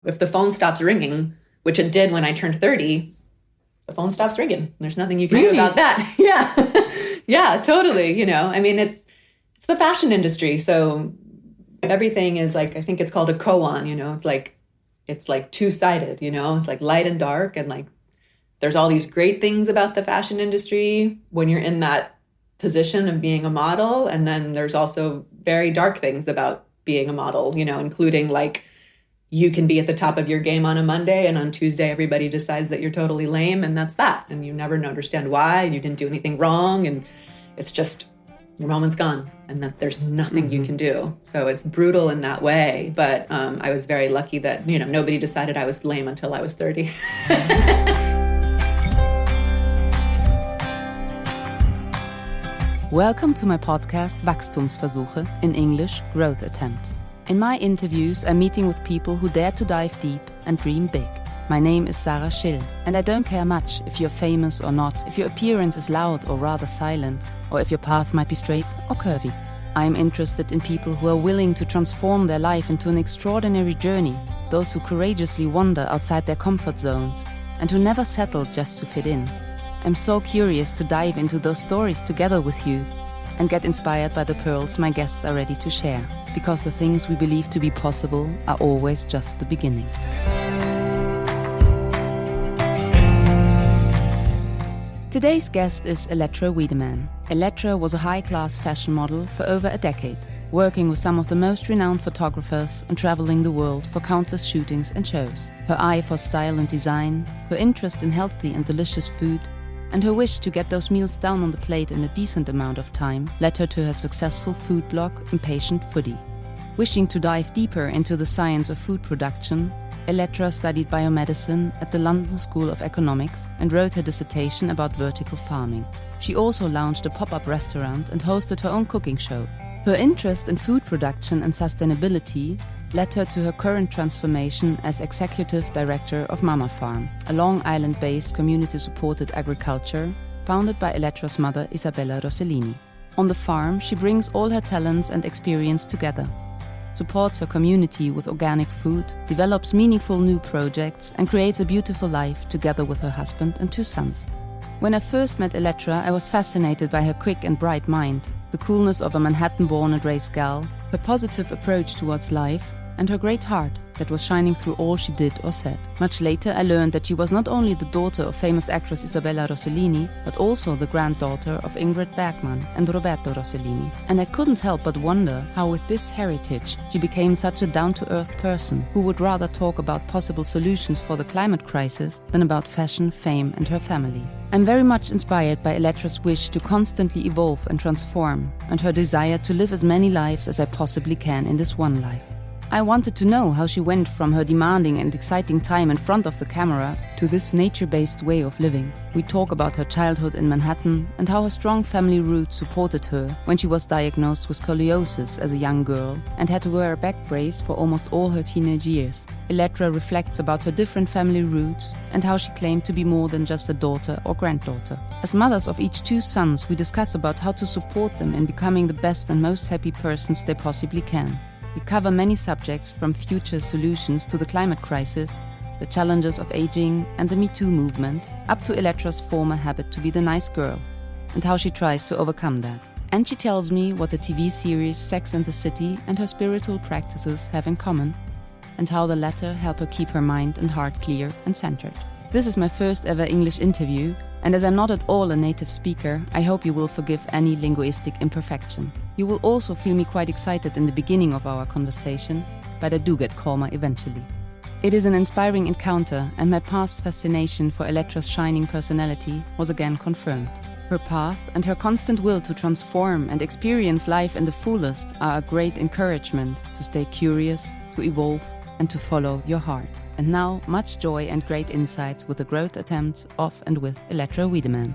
If the phone stops ringing, which it did when I turned 30, the phone stops ringing. There's nothing you can do about that. Yeah. Yeah, totally. I mean, it's the fashion industry. So everything is like, I think it's called a koan, it's like two-sided, it's like light and dark. And like, there's all these great things about the fashion industry when you're in that position of being a model. And then there's also very dark things about being a model, including like, you can be at the top of your game on a Monday, and on Tuesday, everybody decides that you're totally lame, and that's that. And you never understand why, and you didn't do anything wrong, and it's just, your moment's gone, and that there's nothing you can do. So it's brutal in that way, but I was very lucky that, nobody decided I was lame until I was 30. Welcome to my podcast Wachstumsversuche, in English, Growth Attempts. In my interviews, I'm meeting with people who dare to dive deep and dream big. My name is Sarah Schill, and I don't care much if you're famous or not, if your appearance is loud or rather silent, or if your path might be straight or curvy. I'm interested in people who are willing to transform their life into an extraordinary journey, those who courageously wander outside their comfort zones, and who never settle just to fit in. I'm so curious to dive into those stories together with you, and get inspired by the pearls my guests are ready to share, because the things we believe to be possible are always just the beginning. Today's guest is Elettra Wiedemann. Elettra was a high-class fashion model for over a decade, working with some of the most renowned photographers and traveling the world for countless shootings and shows. Her eye for style and design, her interest in healthy and delicious food, and her wish to get those meals down on the plate in a decent amount of time led her to her successful food blog, Impatient Foodie. Wishing to dive deeper into the science of food production, Elettra studied biomedicine at the London School of Economics and wrote her dissertation about vertical farming. She also launched a pop-up restaurant and hosted her own cooking show. Her interest in food production and sustainability led her to her current transformation as Executive Director of Mama Farm, a Long Island-based community-supported agriculture founded by Elettra's mother, Isabella Rosselini. On the farm, she brings all her talents and experience together, supports her community with organic food, develops meaningful new projects, and creates a beautiful life together with her husband and 2 sons. When I first met Elettra, I was fascinated by her quick and bright mind, the coolness of a Manhattan-born and raised gal, her positive approach towards life, and her great heart that was shining through all she did or said. Much later, I learned that she was not only the daughter of famous actress Isabella Rosselini, but also the granddaughter of Ingrid Bergman and Roberto Rossellini. And I couldn't help but wonder how with this heritage she became such a down-to-earth person who would rather talk about possible solutions for the climate crisis than about fashion, fame and her family. I'm very much inspired by Elettra's wish to constantly evolve and transform, and her desire to live as many lives as I possibly can in this one life. I wanted to know how she went from her demanding and exciting time in front of the camera to this nature-based way of living. We talk about her childhood in Manhattan and how her strong family roots supported her when she was diagnosed with scoliosis as a young girl and had to wear a back brace for almost all her teenage years. Elettra reflects about her different family roots and how she claimed to be more than just a daughter or granddaughter. As mothers of each 2 sons, we discuss about how to support them in becoming the best and most happy persons they possibly can. We cover many subjects from future solutions to the climate crisis, the challenges of aging and the Me Too movement, up to Elettra's former habit to be the nice girl, and how she tries to overcome that. And she tells me what the TV series Sex and the City and her spiritual practices have in common, and how the latter help her keep her mind and heart clear and centered. This is my first ever English interview, and as I'm not at all a native speaker, I hope you will forgive any linguistic imperfection. You will also feel me quite excited in the beginning of our conversation, but I do get calmer eventually. It is an inspiring encounter, and my past fascination for Elettra's shining personality was again confirmed. Her path and her constant will to transform and experience life in the fullest are a great encouragement to stay curious, to evolve, and to follow your heart. And now, much joy and great insights with the growth attempts of and with Elettra Wiedemann.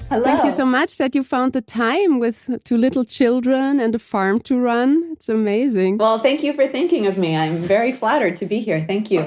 Hello. Thank you so much that you found the time with 2 little children and a farm to run. It's amazing. Well, thank you for thinking of me. I'm very flattered to be here. Thank you.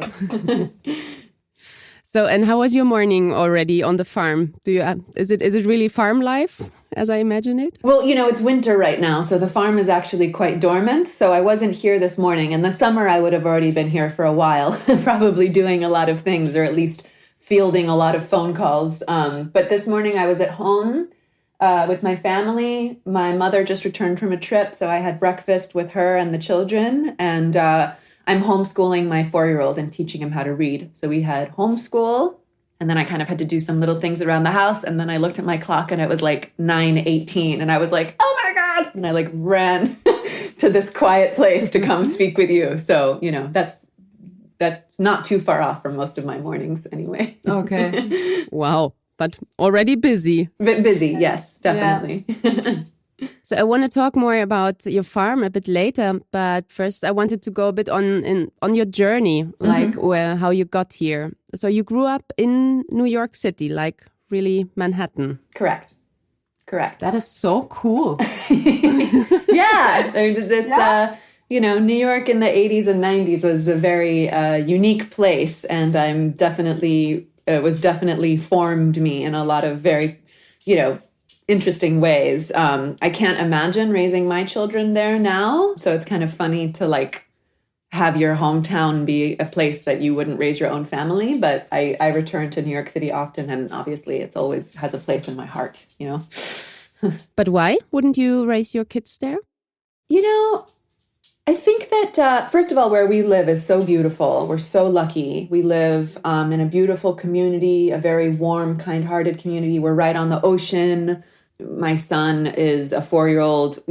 So, and how was your morning already on the farm? Is it really farm life as I imagine it? Well, it's winter right now, so the farm is actually quite dormant. So I wasn't here this morning. In the summer, I would have already been here for a while, probably doing a lot of things, or at least fielding a lot of phone calls. But this morning I was at home with my family. My mother just returned from a trip, so I had breakfast with her and the children, and I'm homeschooling my 4-year-old and teaching him how to read. So we had homeschool, and then I kind of had to do some little things around the house, and then I looked at my clock and it was like 9:18, and I was like, oh my God! And I like ran to this quiet place to come speak with you. So, that's not too far off from most of my mornings anyway. Okay. Wow. But already busy. Busy, yes, definitely. Yeah. So I want to talk more about your farm a bit later, but first I wanted to go a bit on your journey, like how you got here. So you grew up in New York City, like really Manhattan. Correct. That is so cool. Yeah, it's New York in the 80s and 90s was a very unique place, and it was definitely formed me in a lot of very, interesting ways. I can't imagine raising my children there now. So it's kind of funny to like have your hometown be a place that you wouldn't raise your own family. But I return to New York City often, and obviously it's always has a place in my heart, But why wouldn't you raise your kids there? I think that, first of all, where we live is so beautiful. We're so lucky. We live in a beautiful community, a very warm, kind-hearted community. We're right on the ocean. My son is a 4-year-old,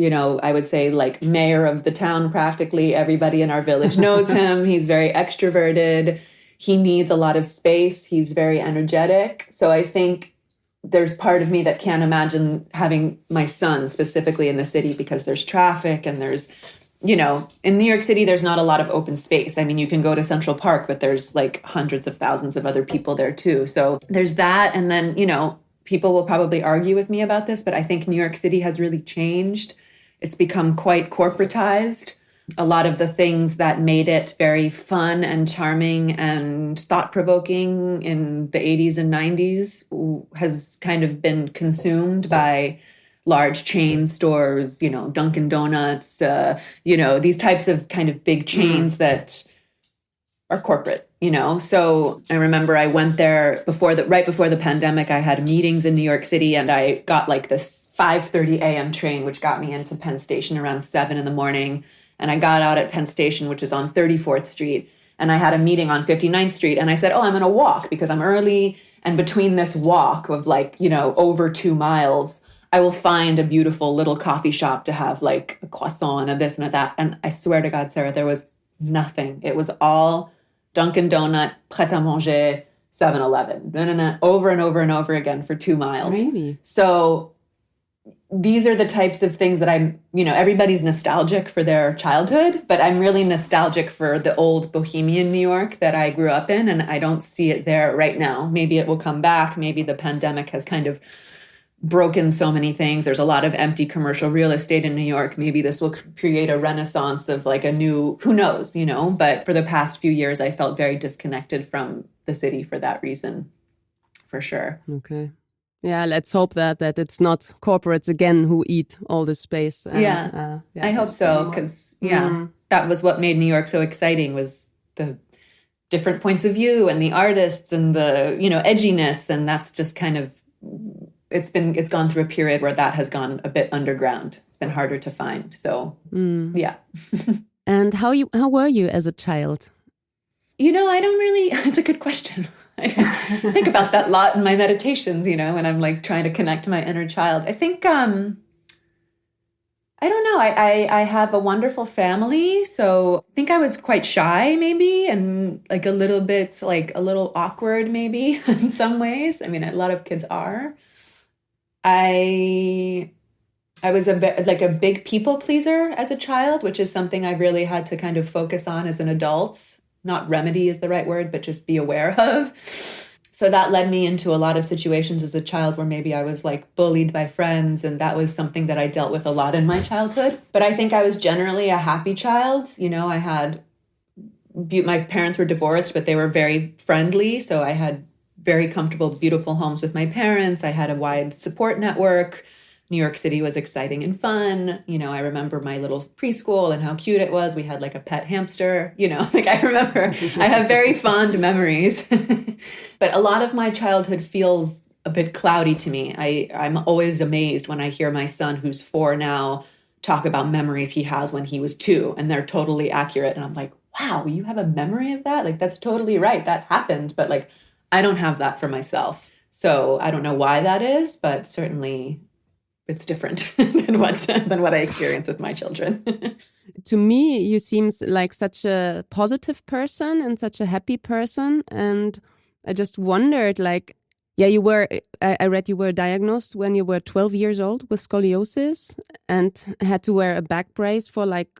I would say like mayor of the town practically. Everybody in our village knows him. He's very extroverted. He needs a lot of space. He's very energetic. So I think there's part of me that can't imagine having my son specifically in the city because there's traffic and there's in New York City, there's not a lot of open space. I mean, you can go to Central Park, but there's like hundreds of thousands of other people there too. So there's that. And then, people will probably argue with me about this, but I think New York City has really changed. It's become quite corporatized. A lot of the things that made it very fun and charming and thought-provoking in the 80s and 90s has kind of been consumed by large chain stores, Dunkin' Donuts, these types of kind of big chains that are corporate, So I remember I went there right before the pandemic. I had meetings in New York City, and I got like this 5:30 a.m. train, which got me into Penn Station around 7 in the morning. And I got out at Penn Station, which is on 34th Street. And I had a meeting on 59th Street. And I said, I'm going to walk because I'm early. And between this walk of over 2 miles, I will find a beautiful little coffee shop to have like a croissant and a this and a that. And I swear to God, Sarah, there was nothing. It was all Dunkin' Donut, Pret a Manger, 7-Eleven, over and over and over again for 2 miles. Really? So these are the types of things that everybody's nostalgic for their childhood, but I'm really nostalgic for the old bohemian New York that I grew up in, and I don't see it there right now. Maybe it will come back. Maybe the pandemic has kind of broken so many things. There's a lot of empty commercial real estate in New York. Maybe this will create a renaissance of like a new, who knows, but for the past few years, I felt very disconnected from the city for that reason, for sure. Okay. Yeah, let's hope that it's not corporates again who eat all the space. And, I hope so, because that was what made New York so exciting, was the different points of view and the artists and the, edginess. And that's just kind of, it's gone through a period where that has gone a bit underground. It's been harder to find. So, yeah. And how were you as a child? I don't really, it's a good question. I think about that a lot in my meditations, when I'm like trying to connect to my inner child. I think, I don't know. I have a wonderful family. So I think I was quite shy maybe, and like a little awkward maybe in some ways. I mean, a lot of kids are. I was a big people pleaser as a child, which is something I really had to kind of focus on as an adult. Not remedy is the right word, but just be aware of. So that led me into a lot of situations as a child where maybe I was like bullied by friends. And that was something that I dealt with a lot in my childhood. But I think I was generally a happy child. My parents were divorced, but they were very friendly. So I had very comfortable, beautiful homes with my parents. I had a wide support network. New York City was exciting and fun. You know, I remember my little preschool and how cute it was. We had like a pet hamster, you know, like I remember, I have very fond memories. But a lot of my childhood feels a bit cloudy to me. I'm always amazed when I hear my son, who's 4 now, talk about memories he has when he was 2, and they're totally accurate. And I'm like, wow, you have a memory of that? Like, that's totally right. That happened. But like, I don't have that for myself. So I don't know why that is, but certainly it's different than what I experience with my children. To me, you seem like such a positive person and such a happy person. And I just wondered, like, yeah, I read you were diagnosed when you were 12 years old with scoliosis and had to wear a back brace for like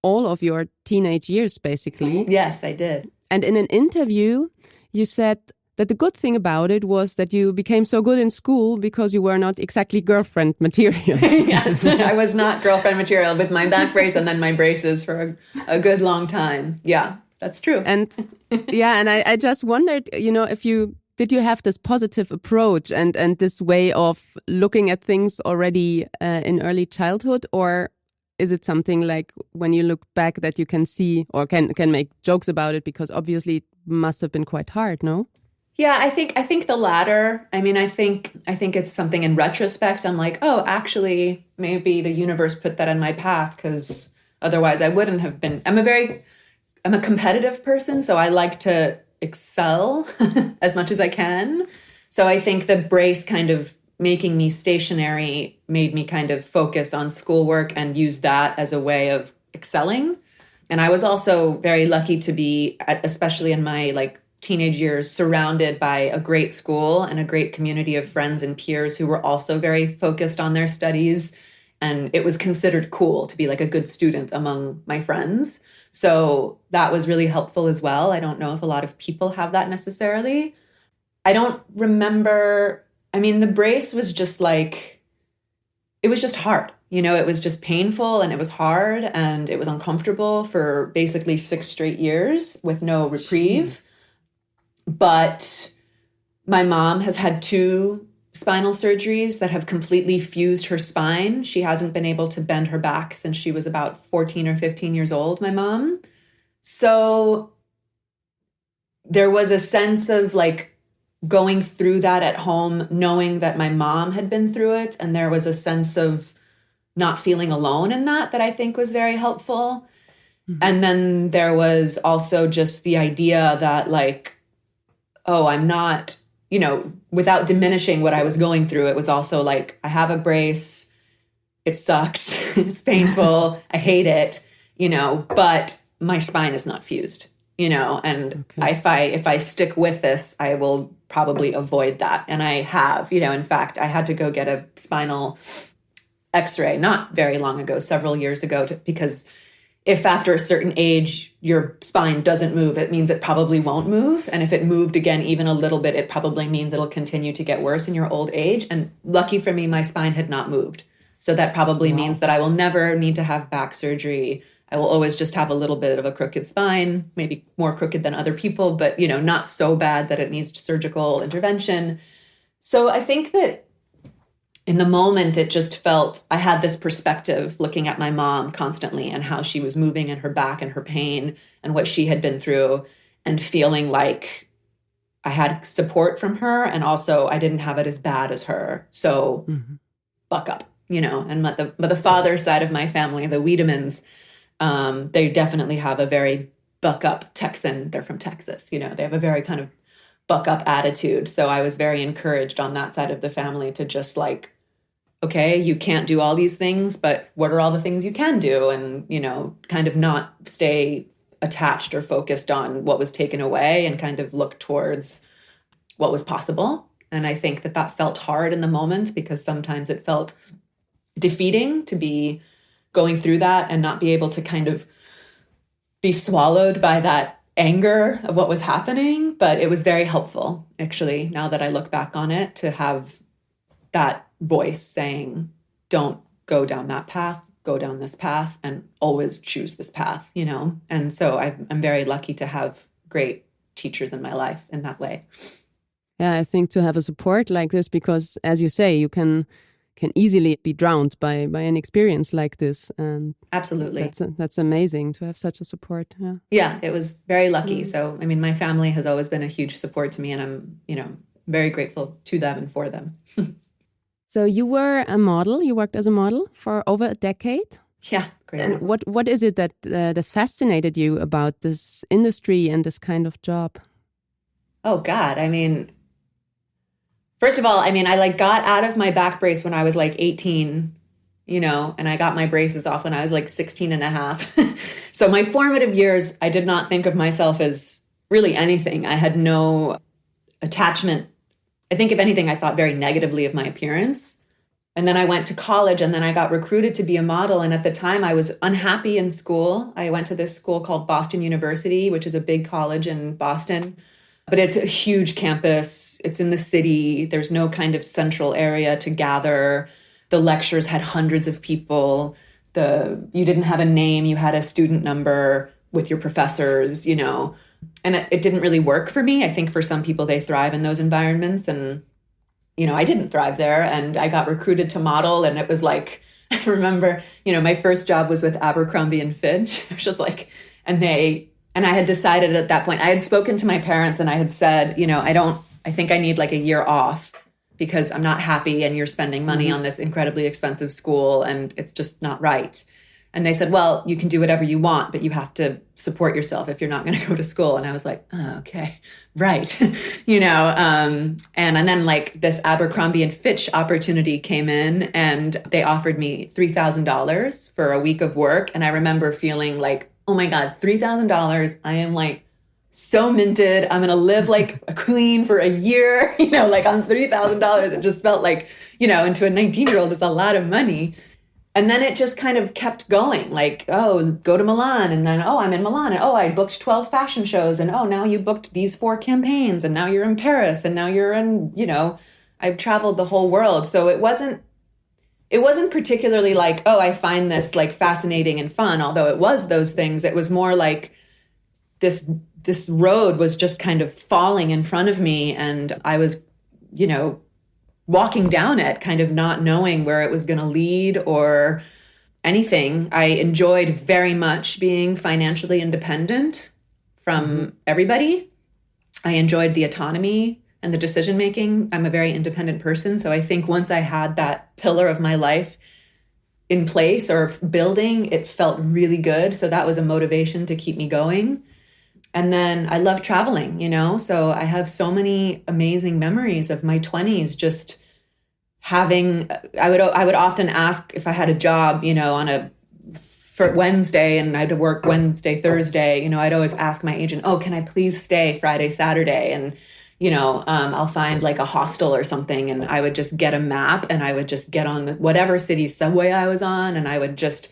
all of your teenage years, basically. Yes, I did. And in an interview, you said that the good thing about it was that you became so good in school because you were not exactly girlfriend material. Yes, I was not girlfriend material with my back brace and then my braces for a good long time. Yeah, that's true. And yeah, and I just wondered, you know, did you have this positive approach and this way of looking at things already in early childhood, or is it something like when you look back that you can see or can make jokes about it, because obviously it must have been quite hard, no? Yeah, I think the latter. I mean, I think it's something in retrospect. I'm like, oh, actually, maybe the universe put that in my path because otherwise I wouldn't have been. I'm a competitive person, so I like to excel as much as I can. So I think the brace kind of making me stationary made me kind of focus on schoolwork and use that as a way of excelling. And I was also very lucky to be, especially in my like teenage years, surrounded by a great school and a great community of friends and peers who were also very focused on their studies. And it was considered cool to be like a good student among my friends. So that was really helpful as well. I don't know if a lot of people have that necessarily. I don't remember. I mean, the brace was just like, it was just hard. You know, it was just painful and it was hard and it was uncomfortable for basically 6 straight years with no reprieve. Jeez. But my mom has had 2 spinal surgeries that have completely fused her spine. She hasn't been able to bend her back since she was about 14 or 15 years old, my mom. So there was a sense of like going through that at home, knowing that my mom had been through it. And there was a sense of not feeling alone in that I think was very helpful. Mm-hmm. And then there was also just the idea that like, oh, I'm not, you know, without diminishing what I was going through, it was also like, I have a brace, it sucks, it's painful, I hate it, you know, but my spine is not fused, you know, and okay. if I stick with this, I will probably avoid that. And I have, you know, in fact, I had to go get a spinal x-ray not very long ago, several years ago, because if after a certain age, your spine doesn't move, it means it probably won't move. And if it moved again, even a little bit, it probably means it'll continue to get worse in your old age. And lucky for me, my spine had not moved. So that probably means that I will never need to have back surgery. I will always just have a little bit of a crooked spine, maybe more crooked than other people, but, you know, not so bad that it needs surgical intervention. So I think that in the moment, it just felt, I had this perspective looking at my mom constantly and how she was moving and her back and her pain and what she had been through, and feeling like I had support from her. And also I didn't have it as bad as her. So buck up, you know. And but the father side of my family, the Wiedemanns, they definitely have a very buck up Texan. They're from Texas, you know, they have a very kind of buck up attitude. So I was very encouraged on that side of the family to just like, okay, you can't do all these things, but what are all the things you can do? And, you know, kind of not stay attached or focused on what was taken away and kind of look towards what was possible. And I think that felt hard in the moment because sometimes it felt defeating to be going through that and not be able to kind of be swallowed by that anger of what was happening. But it was very helpful, actually, now that I look back on it, to have that voice saying, don't go down that path, go down this path, and always choose this path, you know? And so I'm very lucky to have great teachers in my life in that way. Yeah, I think to have a support like this, because as you say, you can easily be drowned by an experience like this. And absolutely, that's amazing to have such a support. Yeah, yeah, it was very lucky. So, I mean, my family has always been a huge support to me, and I'm, very grateful to them and for them. So you were a model. You worked as a model for over a decade. Yeah, great. And what is it that that's fascinated you about this industry and this kind of job? Oh God, I mean, first of all, I mean, I got out of my back brace when I was 18, and I got my braces off when I was 16 and a half. So my formative years, I did not think of myself as really anything. I had no attachment. I think if anything, I thought very negatively of my appearance. And then I went to college, and then I got recruited to be a model. And at the time I was unhappy in school. I went to this school called Boston University, which is a big college in Boston. But it's a huge campus. It's in the city. There's no kind of central area to gather. The lectures had hundreds of people. You didn't have a name. You had a student number with your professors, And it didn't really work for me. I think for some people, they thrive in those environments. And, I didn't thrive there. And I got recruited to model. And it was I remember, my first job was with Abercrombie and Fitch, which was and I had decided at that point, I had spoken to my parents and I had said, I think I need a year off because I'm not happy and you're spending money on this incredibly expensive school and it's just not right. And they said, well, you can do whatever you want, but you have to support yourself if you're not going to go to school. And I was like, oh, okay, right. And then this Abercrombie and Fitch opportunity came in and they offered me $3,000 for a week of work. And I remember feeling oh my God, $3,000. I am so minted. I'm going to live like a queen for a year, on $3,000. It just felt and to a 19-year-old, it's a lot of money. And then it just kind of kept going go to Milan. And then, I'm in Milan. And, I booked 12 fashion shows. And, now you booked these 4 campaigns. And now you're in Paris. And now you're in, I've traveled the whole world. So it wasn't particularly I find this fascinating and fun, although it was those things. It was more this road was just kind of falling in front of me. And I was, walking down it, kind of not knowing where it was going to lead or anything. I enjoyed very much being financially independent from everybody. I enjoyed the autonomy and the decision making. I'm a very independent person. So I think once I had that pillar of my life in place or building, it felt really good. So that was a motivation to keep me going. And then I love traveling, so I have so many amazing memories of my 20s, just having, I would often ask if I had a job, for Wednesday and I had to work Wednesday, Thursday, I'd always ask my agent, can I please stay Friday, Saturday? And, I'll find a hostel or something. And I would just get a map and I would just get on whatever city subway I was on. And I would just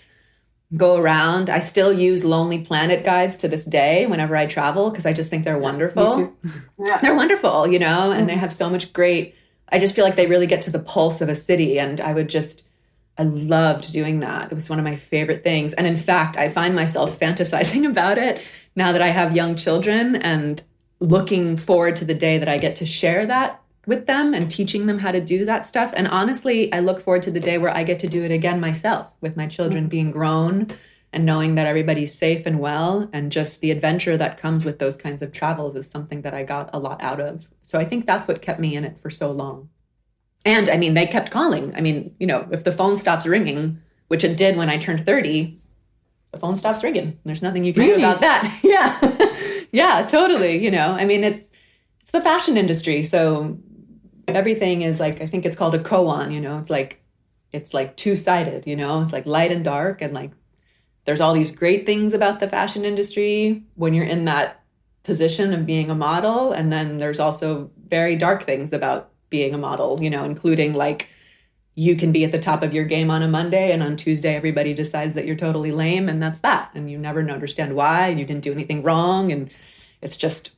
go around. I still use Lonely Planet guides to this day whenever I travel because I just think they're wonderful. Me too. Yeah. They're wonderful, and they have so much great, I just feel like they really get to the pulse of a city. And I loved doing that. It was one of my favorite things. And in fact, I find myself fantasizing about it now that I have young children and looking forward to the day that I get to share that with them and teaching them how to do that stuff. And honestly, I look forward to the day where I get to do it again myself with my children being grown and knowing that everybody's safe and well. And just the adventure that comes with those kinds of travels is something that I got a lot out of. So I think that's what kept me in it for so long. And they kept calling. If the phone stops ringing, which it did when I turned 30, the phone stops ringing. There's nothing you can do about that. Yeah. Yeah, totally. It's the fashion industry. So everything is I think it's called a koan, it's two-sided, it's light and dark. And there's all these great things about the fashion industry when you're in that position of being a model. And then there's also very dark things about being a model, including you can be at the top of your game on a Monday and on Tuesday, everybody decides that you're totally lame and that's that. And you never understand why and you didn't do anything wrong. And it's just,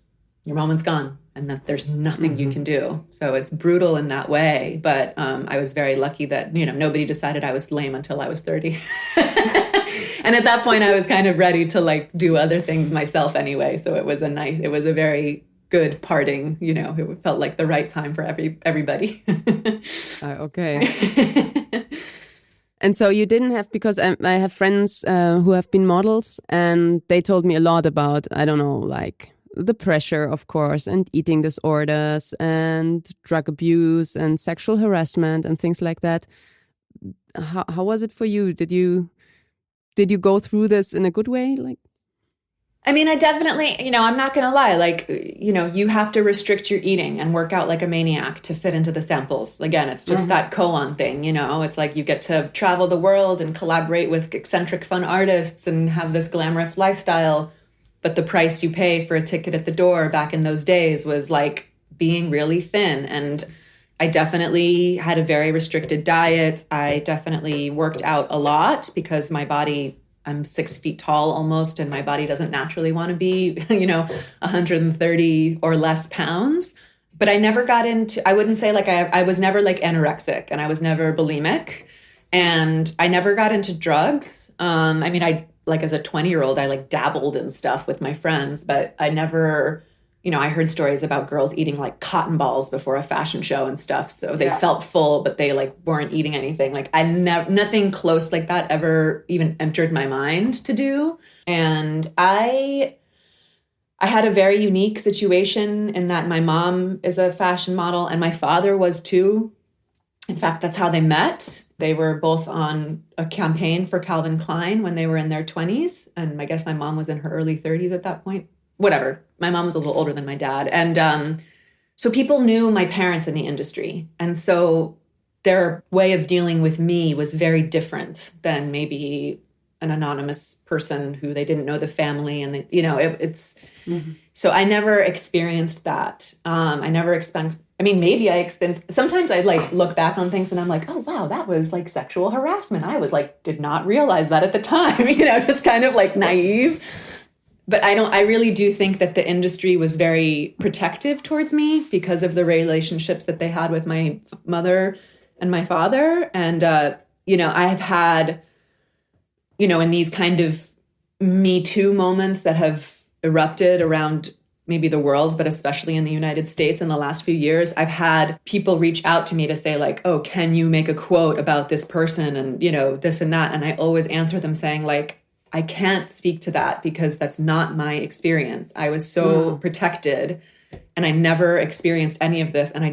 your moment's gone and that there's nothing you can do. So it's brutal in that way. But I was very lucky that, nobody decided I was lame until I was 30. And at that point I was kind of ready to do other things myself anyway. So it was a very good parting, you know, it felt like the right time for everybody. Okay. And so you didn't have, because I have friends who have been models, and they told me a lot about, I don't know, like the pressure, of course, and eating disorders and drug abuse and sexual harassment and things like that. How was it for you? Did you go through this in a good way? Like, I mean, I definitely, you know, I'm not going to lie, like, you know, you have to restrict your eating and work out like a maniac to fit into the samples. Again, it's just that koan thing, you know, it's like you get to travel the world and collaborate with eccentric, fun artists and have this glamorous lifestyle. But the price you pay for a ticket at the door back in those days was like being really thin. And I definitely had a very restricted diet. I definitely worked out a lot because my body, I'm 6 feet tall almost, and my body doesn't naturally want to be, you know, 130 or less pounds. But I never got into, I wouldn't say like I was never like anorexic, and I was never bulimic, and I never got into drugs. I mean, I like as a 20-year-old, I like dabbled in stuff with my friends, but I never, you know, I heard stories about girls eating like cotton balls before a fashion show and stuff. So they felt full, but they like weren't eating anything. Like I never, nothing close like that ever even entered my mind to do. And I had a very unique situation in that my mom is a fashion model and my father was too. In fact, that's how they met. They were both on a campaign for Calvin Klein when they were in their 20s. And I guess my mom was in her early 30s at that point. Whatever. My mom was a little older than my dad. And so people knew my parents in the industry. And so their way of dealing with me was very different than maybe an anonymous person who they didn't know the family. And, you know, it's so I never experienced that. Maybe I experienced, sometimes I like look back on things and I'm like, oh, wow, that was like sexual harassment. I was like, did not realize that at the time, you know, just kind of like naive. But I really do think that the industry was very protective towards me because of the relationships that they had with my mother and my father. And, you know, I've had, you know, in these kind of Me Too moments that have erupted around maybe the world, but especially in the United States in the last few years, I've had people reach out to me to say like, oh, can you make a quote about this person and, you know, this and that. And I always answer them saying like, I can't speak to that because that's not my experience. I was so protected and I never experienced any of this. And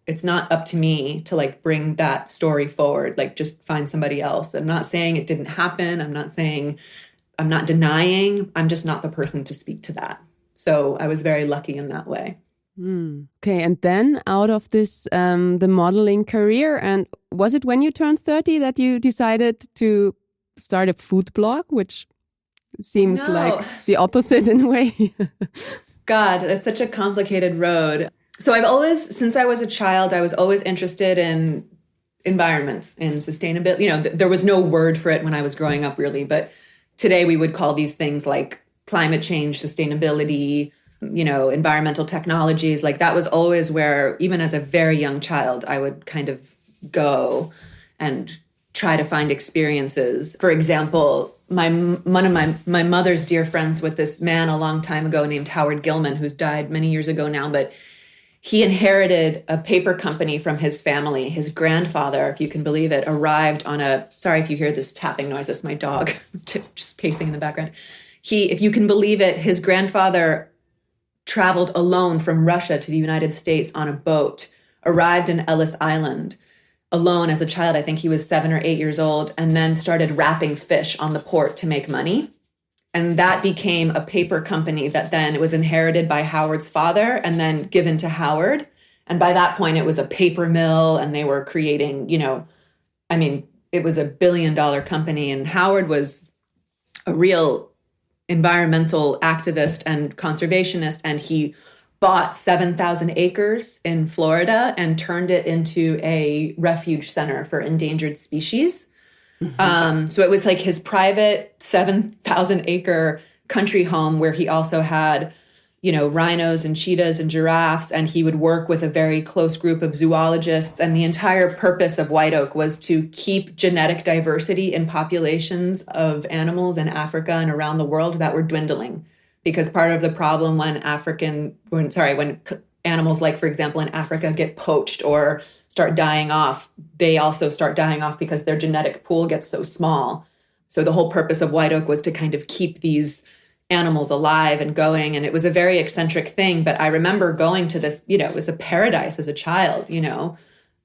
it's not up to me to like bring that story forward, like just find somebody else. I'm not saying it didn't happen. I'm not denying. I'm just not the person to speak to that. So I was very lucky in that way. Okay. And then out of this, the modeling career, and was it when you turned 30 that you decided to start a food blog, which seems like the opposite in a way? God, that's such a complicated road. So since I was a child, I was always interested in environment and sustainability. You know, there was no word for it when I was growing up really, but today we would call these things like climate change, sustainability, you know, environmental technologies. Like that was always where, even as a very young child, I would kind of go and try to find experiences. For example, one of my mother's dear friends with this man a long time ago named Howard Gilman, who's died many years ago now, but he inherited a paper company from his family. His grandfather, if you can believe it, arrived on sorry if you hear this tapping noise, it's my dog just pacing in the background. If you can believe it, his grandfather traveled alone from Russia to the United States on a boat, arrived in Ellis Island alone as a child. I think he was 7 or 8 years old, and then started wrapping fish on the port to make money. And that became a paper company that then it was inherited by Howard's father and then given to Howard. And by that point, it was a paper mill and they were creating, you know, I mean, it was $1 billion company. And Howard was a real environmental activist and conservationist. And he bought 7,000 acres in Florida and turned it into a refuge center for endangered species. So it was like his private 7,000 acre country home where he also had, you know, rhinos and cheetahs and giraffes. And he would work with a very close group of zoologists. And the entire purpose of White Oak was to keep genetic diversity in populations of animals in Africa and around the world that were dwindling because part of the problem when animals like, for example, in Africa get poached or start dying off, they also start dying off because their genetic pool gets so small. So the whole purpose of white oak was to kind of keep these animals alive and going. And it was a very eccentric thing. But I remember going to this, it was a paradise as a child,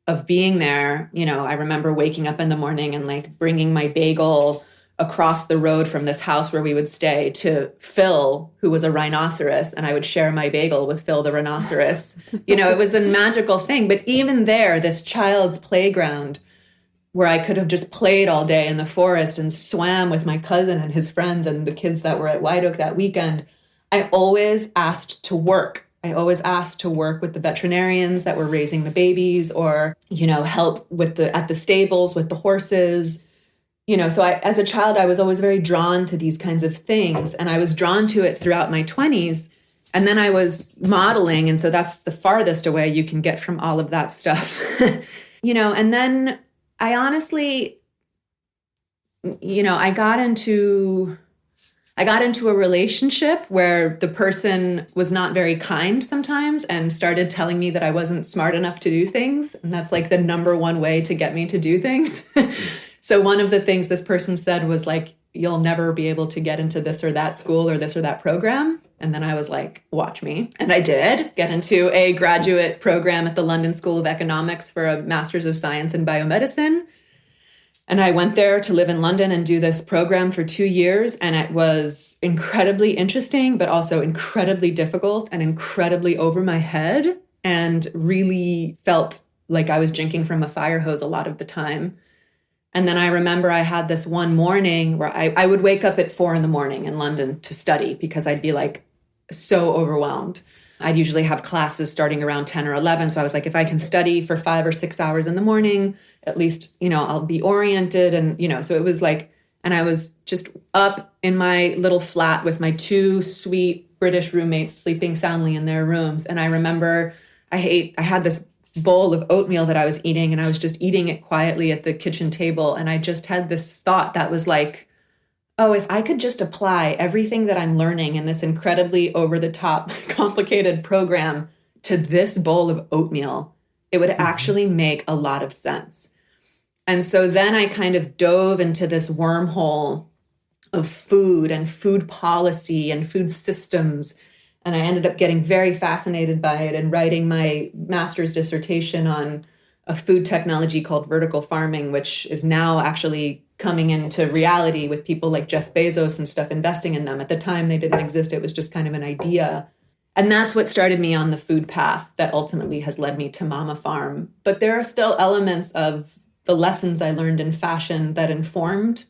of being there. I remember waking up in the morning and like bringing my bagel across the road from this house where we would stay to Phil, who was a rhinoceros, and I would share my bagel with Phil the rhinoceros. It was a magical thing. But even there, this child's playground where I could have just played all day in the forest and swam with my cousin and his friends and the kids that were at White Oak that weekend, I always asked to work. I always asked to work with the veterinarians that were raising the babies, or, help at the stables with the horses. So as a child, I was always very drawn to these kinds of things, and I was drawn to it throughout my 20s. And then I was modeling, and so that's the farthest away you can get from all of that stuff. And then I honestly, I got into a relationship where the person was not very kind sometimes and started telling me that I wasn't smart enough to do things. And that's like the number one way to get me to do things. So one of the things this person said was like, you'll never be able to get into this or that school or this or that program. And then I was like, watch me. And I did get into a graduate program at the London School of Economics for a Master's of Science in Biomedicine. And I went there to live in London and do this program for 2 years. And it was incredibly interesting, but also incredibly difficult and incredibly over my head, and really felt like I was drinking from a fire hose a lot of the time. And then I remember I had this one morning where I would wake up at 4 a.m. in London to study because I'd be like so overwhelmed. I'd usually have classes starting around 10 or 11. So I was like, if I can study for 5 or 6 hours in the morning, at least, I'll be oriented. And, so it was like, and I was just up in my little flat with my 2 sweet British roommates sleeping soundly in their rooms. And I remember I had this bowl of oatmeal that I was eating, and I was just eating it quietly at the kitchen table. And I just had this thought that was like, oh, if I could just apply everything that I'm learning in this incredibly over-the-top, complicated program to this bowl of oatmeal, it would actually make a lot of sense. And so then I kind of dove into this wormhole of food and food policy and food systems. And I ended up getting very fascinated by it and writing my master's dissertation on a food technology called vertical farming, which is now actually coming into reality with people like Jeff Bezos and stuff investing in them. At the time, they didn't exist. It was just kind of an idea. And that's what started me on the food path that ultimately has led me to Mama Farm. But there are still elements of the lessons I learned in fashion that informed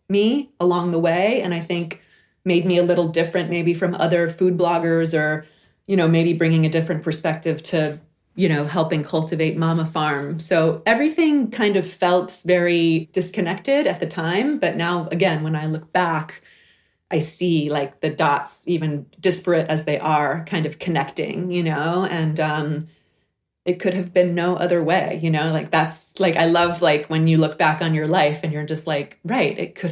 me along the way. And I think made me a little different maybe from other food bloggers, or, maybe bringing a different perspective to, helping cultivate Mama Farm. So everything kind of felt very disconnected at the time. But now, again, when I look back, I see like the dots, even disparate as they are, kind of connecting, and it could have been no other way, like that's like, I love like when you look back on your life and you're just like, right, I could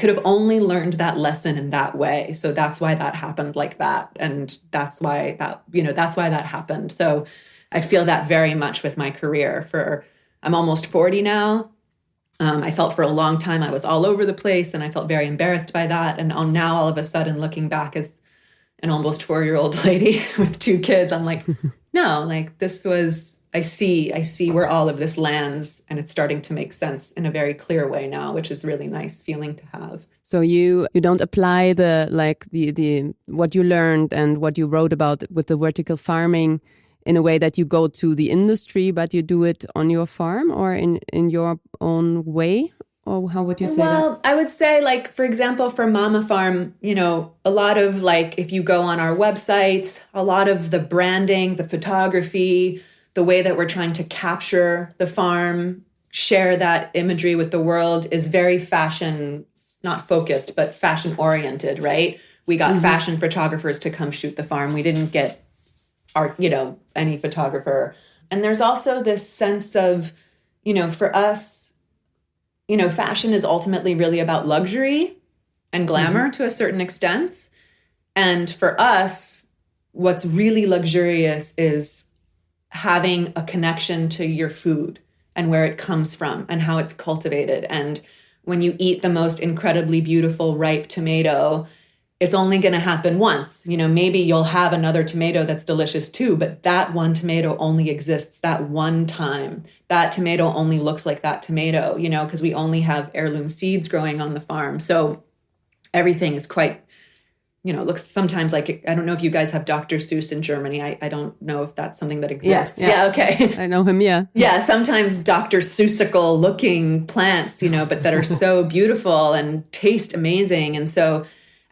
have only learned that lesson in that way. So that's why that happened like that. And that's why that happened. So I feel that very much with my career. I'm almost 40 now. I felt for a long time I was all over the place, and I felt very embarrassed by that. And now all of a sudden, looking back as an almost 4-year-old lady with 2 kids, I'm like, no, like this was, I see where all of this lands, and it's starting to make sense in a very clear way now, which is really nice feeling to have. So you don't apply the what you learned and what you wrote about with the vertical farming in a way that you go to the industry, but you do it on your farm or in your own way? Or how would you say that? Well, I would say, like, for example, for Mama Farm, a lot of, like, if you go on our website, a lot of the branding, the photography, the way that we're trying to capture the farm, share that imagery with the world is very fashion, not focused, but fashion oriented, right? We got fashion photographers to come shoot the farm. We didn't get any photographer. And there's also this sense of, for us, fashion is ultimately really about luxury. and glamour to a certain extent. And for us, what's really luxurious is having a connection to your food and where it comes from and how it's cultivated. And when you eat the most incredibly beautiful ripe tomato, it's only going to happen once. Maybe you'll have another tomato that's delicious too, but that one tomato only exists that one time. That tomato only looks like that tomato, because we only have heirloom seeds growing on the farm. So everything is quite, looks sometimes like, I don't know if you guys have Dr. Seuss in Germany. I don't know if that's something that exists. Yeah. Okay. I know him, yeah. Yeah, sometimes Dr. Seussical looking plants, but that are so beautiful and taste amazing. And so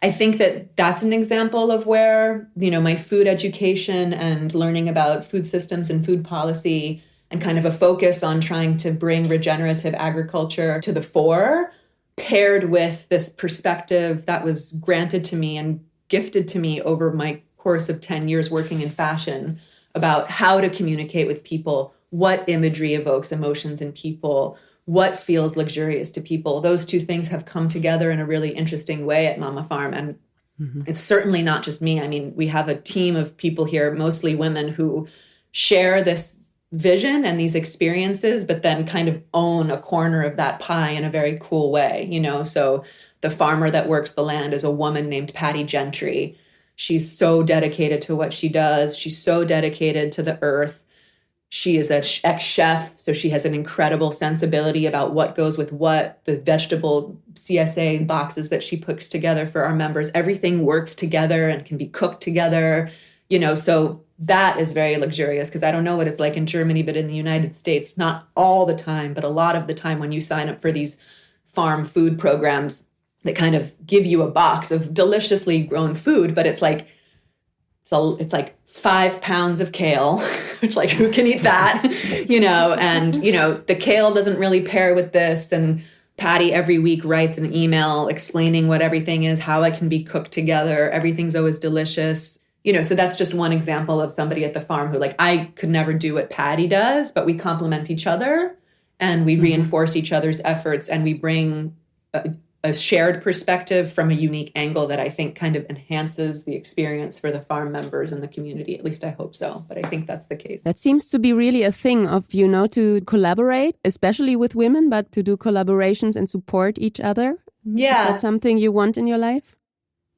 I think that that's an example of where, my food education and learning about food systems and food policy and kind of a focus on trying to bring regenerative agriculture to the fore, paired with this perspective that was granted to me and gifted to me over my course of 10 years working in fashion about how to communicate with people, what imagery evokes emotions in people, what feels luxurious to people. Those two things have come together in a really interesting way at Mama Farm. And it's certainly not just me. I mean, we have a team of people here, mostly women, who share this vision and these experiences, but then kind of own a corner of that pie in a very cool way, So the farmer that works the land is a woman named Patty Gentry. She's so dedicated to what she does. She's so dedicated to the earth. She is an ex-chef, so she has an incredible sensibility about what goes with what, the vegetable CSA boxes that she puts together for our members. Everything works together and can be cooked together, so that is very luxurious, because I don't know what it's like in Germany, but in the United States, not all the time, but a lot of the time when you sign up for these farm food programs that kind of give you a box of deliciously grown food, but it's like 5 pounds of kale, which who can eat that, and, the kale doesn't really pair with this. And Patty every week writes an email explaining what everything is, how it can be cooked together. Everything's always delicious. So that's just one example of somebody at the farm who I could never do what Patty does, but we complement each other and we reinforce each other's efforts, and we bring a shared perspective from a unique angle that I think kind of enhances the experience for the farm members and the community. At least I hope so, but I think that's the case. That seems to be really a thing of, to collaborate, especially with women, but to do collaborations and support each other. Yeah. Is that something you want in your life?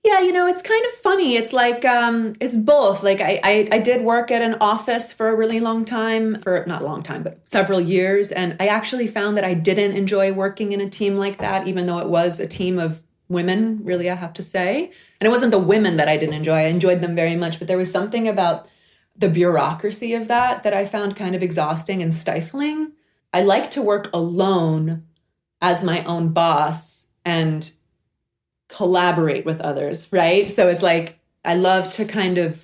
Yeah, it's kind of funny. It's it's both. I did work at an office for a really long time, for not a long time, but several years. And I actually found that I didn't enjoy working in a team like that, even though it was a team of women, really, I have to say. And it wasn't the women that I didn't enjoy. I enjoyed them very much, but there was something about the bureaucracy of that I found kind of exhausting and stifling. I like to work alone as my own boss and collaborate with others, right? So it's I love to kind of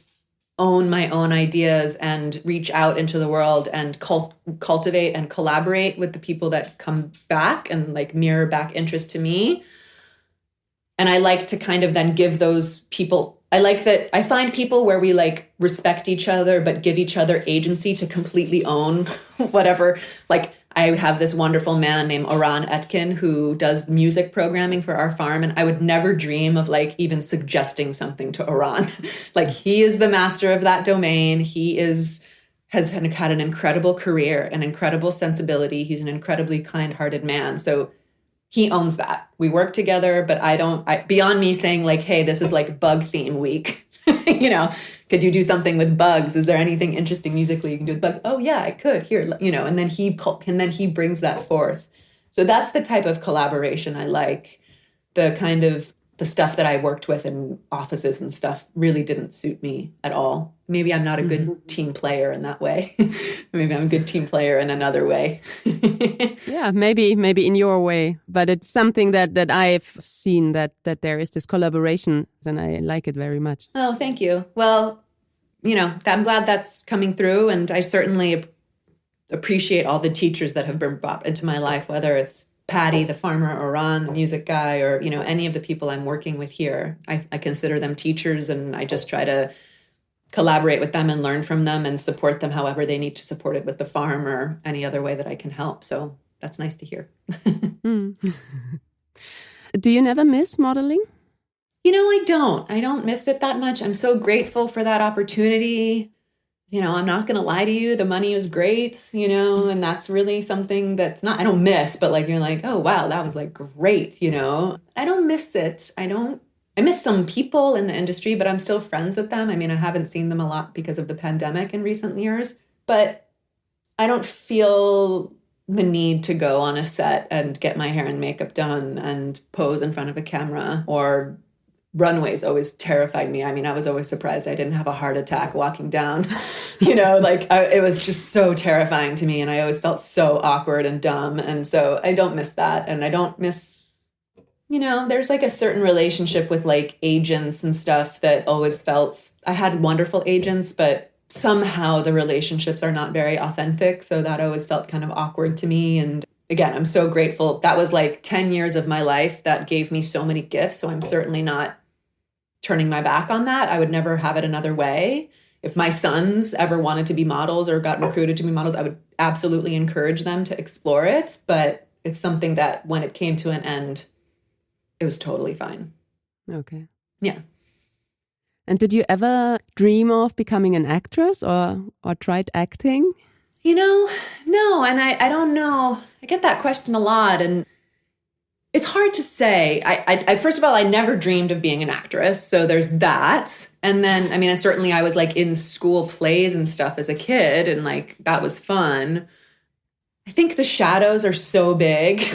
own my own ideas and reach out into the world and cultivate and collaborate with the people that come back and mirror back interest to me. And I like to kind of then give those people, I find people where we respect each other, but give each other agency to completely own whatever, I have this wonderful man named Oran Etkin who does music programming for our farm. And I would never dream of even suggesting something to Oran. He is the master of that domain. He has had an incredible career, an incredible sensibility. He's an incredibly kind-hearted man. So he owns that. We work together, but beyond me saying hey, this is bug theme week, could you do something with bugs? Is there anything interesting musically you can do with bugs? Oh yeah, I could. Here, and then he brings that forth. So that's the type of collaboration I like. The kind of the stuff that I worked with in offices and stuff really didn't suit me at all. Maybe I'm not a good team player in that way. Maybe I'm a good team player in another way. Yeah, maybe in your way. But it's something that I've seen that there is this collaboration, and I like it very much. Oh, thank you. Well, I'm glad that's coming through, and I certainly appreciate all the teachers that have been brought into my life, whether it's Patty, the farmer, or Ron, the music guy, or, any of the people I'm working with here. I consider them teachers, and I just try to collaborate with them and learn from them and support them however they need to support it with the farm or any other way that I can help. So that's nice to hear. Do you never miss modeling? I don't. I don't miss it that much. I'm so grateful for that opportunity. I'm not going to lie to you. The money was great, and that's really something that's not, I don't miss, but like, you're like, oh, wow, that was like great. I don't miss it. I miss some people in the industry, but I'm still friends with them. I mean, I haven't seen them a lot because of the pandemic in recent years, but I don't feel the need to go on a set and get my hair and makeup done and pose in front of a camera, or runways always terrified me. I mean, I was always surprised I didn't have a heart attack walking down, it was just so terrifying to me. And I always felt so awkward and dumb. And so I don't miss that. And I don't miss, there's like a certain relationship with like agents and stuff that always felt, I had wonderful agents, but somehow the relationships are not very authentic. So that always felt kind of awkward to me. And again, I'm so grateful. That was like 10 years of my life that gave me so many gifts. So I'm certainly not turning my back on that. I would never have it another way. If my sons ever wanted to be models or got recruited to be models, I would absolutely encourage them to explore it. But it's something that when it came to an end, it was totally fine. Okay. Yeah. And did you ever dream of becoming an actress or tried acting? No. And I don't know. I get that question a lot. And it's hard to say. I first of all, I never dreamed of being an actress. So there's that. And then, I mean, certainly I was like in school plays and stuff as a kid. And like, that was fun. I think the shadows are so big.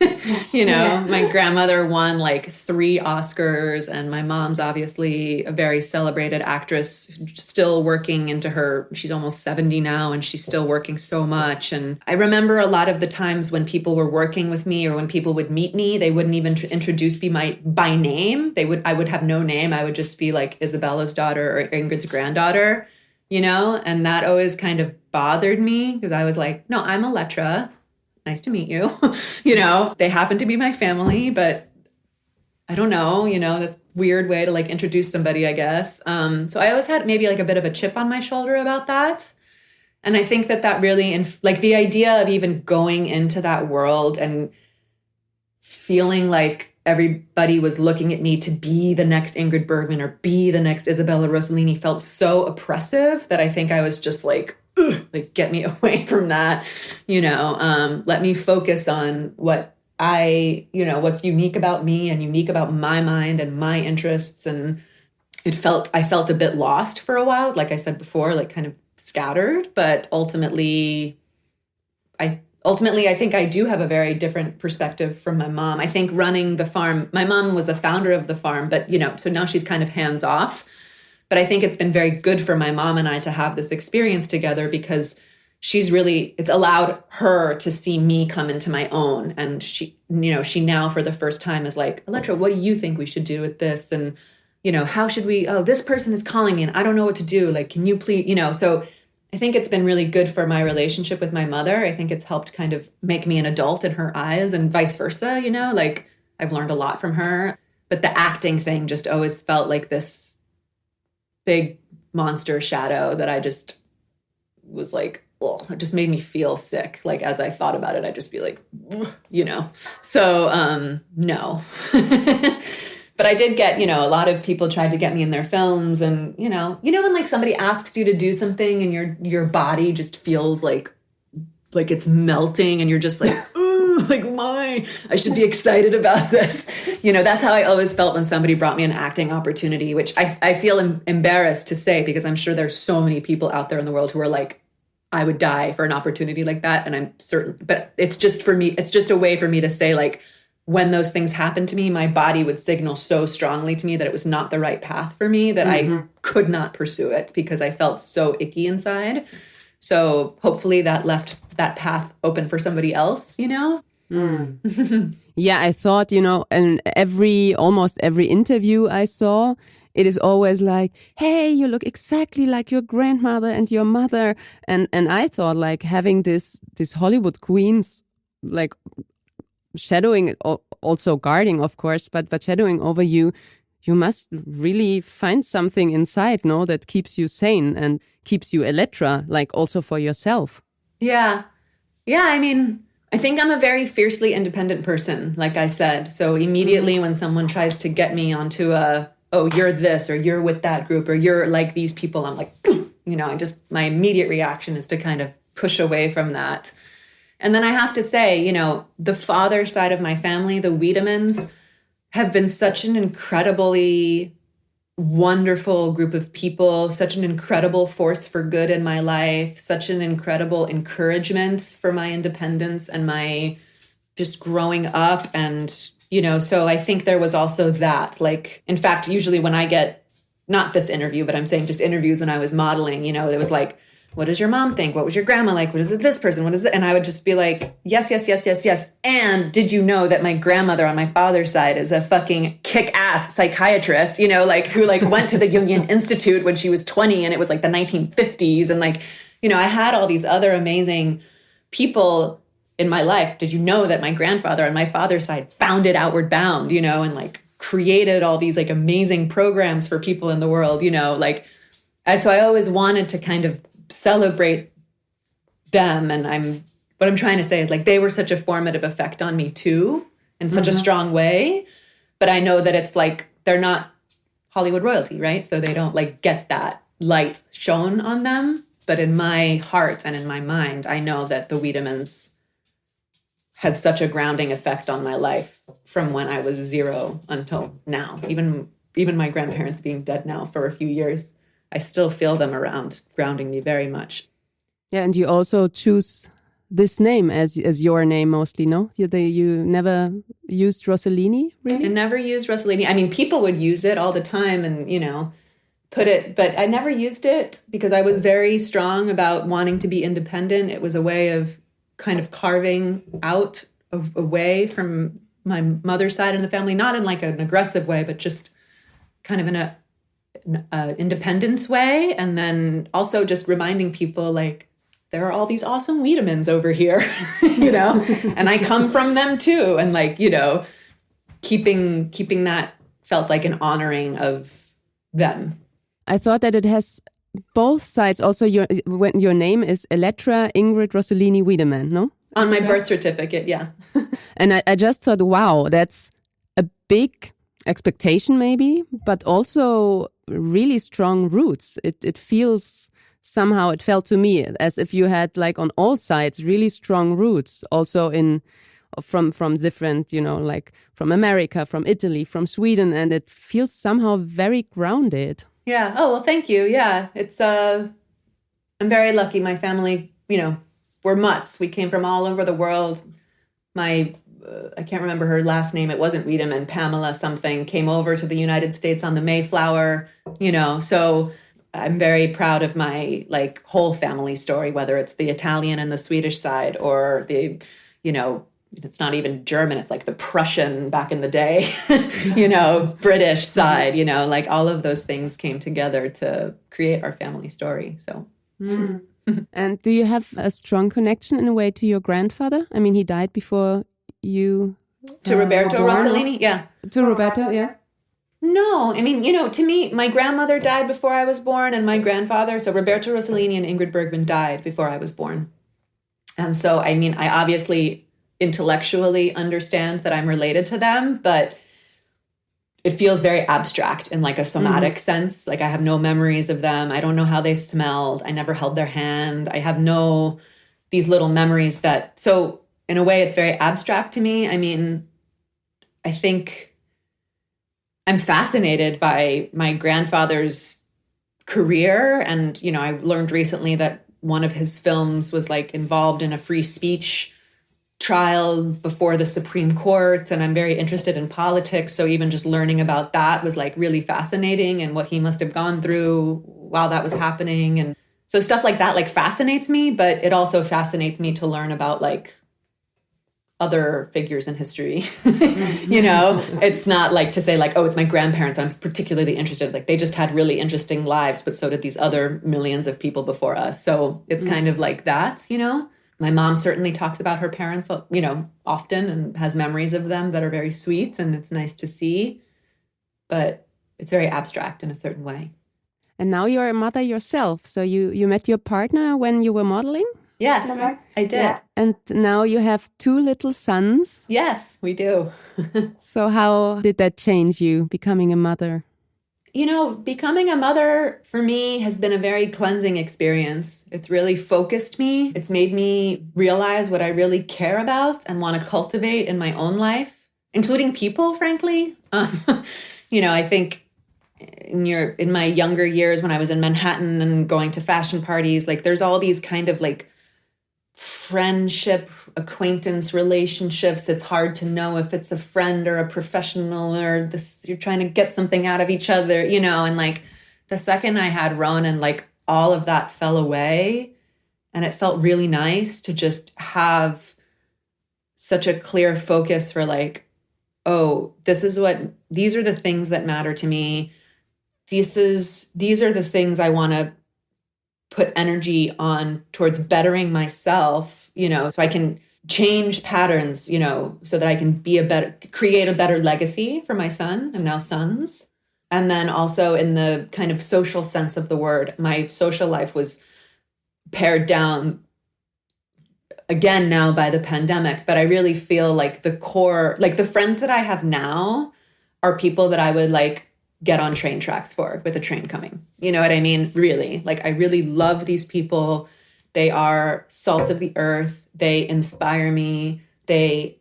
My grandmother won like 3 Oscars, and my mom's obviously a very celebrated actress, still working into she's almost 70 now, and she's still working so much. And I remember a lot of the times when people were working with me or when people would meet me, they wouldn't even introduce me by name. I would have no name. I would just be like Isabella's daughter or Ingrid's granddaughter, and that always kind of bothered me because I was like, no, I'm Elettra. Nice to meet you. They happen to be my family, but I don't know, that's a weird way to like introduce somebody, I guess. So I always had maybe like a bit of a chip on my shoulder about that. And I think that really, like the idea of even going into that world and feeling like everybody was looking at me to be the next Ingrid Bergman or be the next Isabella Rosselini felt so oppressive that I think I was just like get me away from that, let me focus on what what's unique about me and unique about my mind and my interests. And I felt a bit lost for a while, like I said before, like kind of scattered, but ultimately I think I do have a very different perspective from my mom. I think running the farm, my mom was the founder of the farm, but so now she's kind of hands off. But I think it's been very good for my mom and I to have this experience together because it's allowed her to see me come into my own. And she now for the first time is like, Elettra, what do you think we should do with this? And, how should we, this person is calling me and I don't know what to do. Like, can you please, so I think it's been really good for my relationship with my mother. I think it's helped kind of make me an adult in her eyes and vice versa, like I've learned a lot from her. But the acting thing just always felt like this big monster shadow that I just was like, oh, it just made me feel sick. Like as I thought about it, I'd just be like, so no. But I did get, a lot of people tried to get me in their films and, when like somebody asks you to do something and your body just feels like it's melting and you're just like, like I should be excited about this. That's how I always felt when somebody brought me an acting opportunity, which I feel embarrassed to say because I'm sure there's so many people out there in the world who are like, I would die for an opportunity like that. And I'm certain, but it's just for me, it's just a way for me to say like, when those things happened to me, my body would signal so strongly to me that it was not the right path for me that I could not pursue it because I felt so icky inside. So hopefully that left that path open for somebody else, Yeah, I thought, in almost every interview I saw, it is always like, hey, you look exactly like your grandmother and your mother. And I thought like having this Hollywood queens like shadowing, also guarding, of course, but shadowing over you, you must really find something inside, no, that keeps you sane and keeps you Elettra, like also for yourself. Yeah. Yeah, I mean, I think I'm a very fiercely independent person, like I said. So immediately when someone tries to get me onto oh, you're this, or you're with that group, or you're like these people, I'm like, my immediate reaction is to kind of push away from that. And then I have to say, the father side of my family, the Wiedemanns, have been such an incredibly wonderful group of people, such an incredible force for good in my life, such an incredible encouragement for my independence and my just growing up. And, so I think there was also that, like, in fact, usually when I get, not this interview, but I'm saying just interviews when I was modeling, it was like, what does your mom think? What was your grandma like? What is it, this person? What is it? And I would just be like, yes, yes, yes, yes, yes. And did you know that my grandmother on my father's side is a fucking kick-ass psychiatrist, who went to the Jungian Institute when she was 20 and it was like the 1950s. And I had all these other amazing people in my life. Did you know that my grandfather on my father's side founded Outward Bound, and created all these amazing programs for people in the world, and so I always wanted to kind of celebrate them. And what I'm trying to say is they were such a formative effect on me too, in such a strong way. But I know that it's they're not Hollywood royalty, right? So they don't get that light shown on them. But in my heart and in my mind, I know that the Wiedemanns had such a grounding effect on my life from when I was 0 until now. Even my grandparents being dead now for a few years, I still feel them around, grounding me very much. Yeah, and you also choose this name as your name mostly, no? You never used Rosselini, really? I never used Rosselini. I mean, people would use it all the time and, put it, but I never used it because I was very strong about wanting to be independent. It was a way of kind of carving out away from my mother's side of the family, not in an aggressive way, but just kind of in a independence way. And then also just reminding people there are all these awesome Wiedemanns over here, and I come from them too. And keeping that felt like an honoring of them. I thought that it has both sides. Also, when your name is Elettra Ingrid Rosselini Wiedemann, no? On my birth certificate, yeah. And I just thought, wow, that's a big expectation maybe, but also really strong roots. It feels somehow, it felt to me as if you had on all sides really strong roots, also from different, from America, from Italy, from Sweden, and it feels somehow very grounded. Yeah. Oh, well, thank you. Yeah. It's I'm very lucky. My family, we're mutts. We came from all over the world. My I can't remember her last name. It wasn't Wiedemann, Pamela something, came over to the United States on the Mayflower, so I'm very proud of my whole family story, whether it's the Italian and the Swedish side or the, it's not even German. It's the Prussian back in the day, British side, all of those things came together to create our family story. So. Mm. And do you have a strong connection in a way to your grandfather? I mean, he died before you to Roberto Rosselini, yeah. To Roberto, yeah. No, I mean, to me, my grandmother died before I was born, and my grandfather, so Roberto Rosselini and Ingrid Bergman died before I was born. And so, I mean, I obviously intellectually understand that I'm related to them, but it feels very abstract in a somatic sense. I have no memories of them. I don't know how they smelled. I never held their hand. I have these little memories so in a way, it's very abstract to me. I mean, I think I'm fascinated by my grandfather's career. And, I learned recently that one of his films was involved in a free speech trial before the Supreme Court. And I'm very interested in politics. So even just learning about that was really fascinating and what he must have gone through while that was happening. And so stuff like that fascinates me, but it also fascinates me to learn about other figures in history. It's not to say oh, it's my grandparents, so I'm particularly interested. They just had really interesting lives, but so did these other millions of people before us. So it's kind of that, My mom certainly talks about her parents, often and has memories of them that are very sweet and it's nice to see, but it's very abstract in a certain way. And now you're a mother yourself. So you met your partner when you were modeling? Yes, I did. Yeah. And now you have 2 little sons. Yes, we do. So how did that change you, becoming a mother? You know, becoming a mother for me has been a very cleansing experience. It's really focused me. It's made me realize what I really care about and want to cultivate in my own life, including people, frankly. I think in my younger years when I was in Manhattan and going to fashion parties, like there's all these kind of like friendship, acquaintance relationships. It's hard to know if it's a friend or a professional or this, you're trying to get something out of each other, and like the second I had Ronan, like all of that fell away. And it felt really nice to just have such a clear focus for like, oh, these are the things that matter to me. These are the things I want to put energy on towards bettering myself, so I can change patterns, so that I can create a better legacy for my son and now sons. And then also in the kind of social sense of the word, my social life was pared down again now by the pandemic, but I really feel like the core, like the friends that I have now are people that I would like get on train tracks for with a train coming. You know what I mean? Really, like I really love these people. They are salt of the earth. They inspire me. They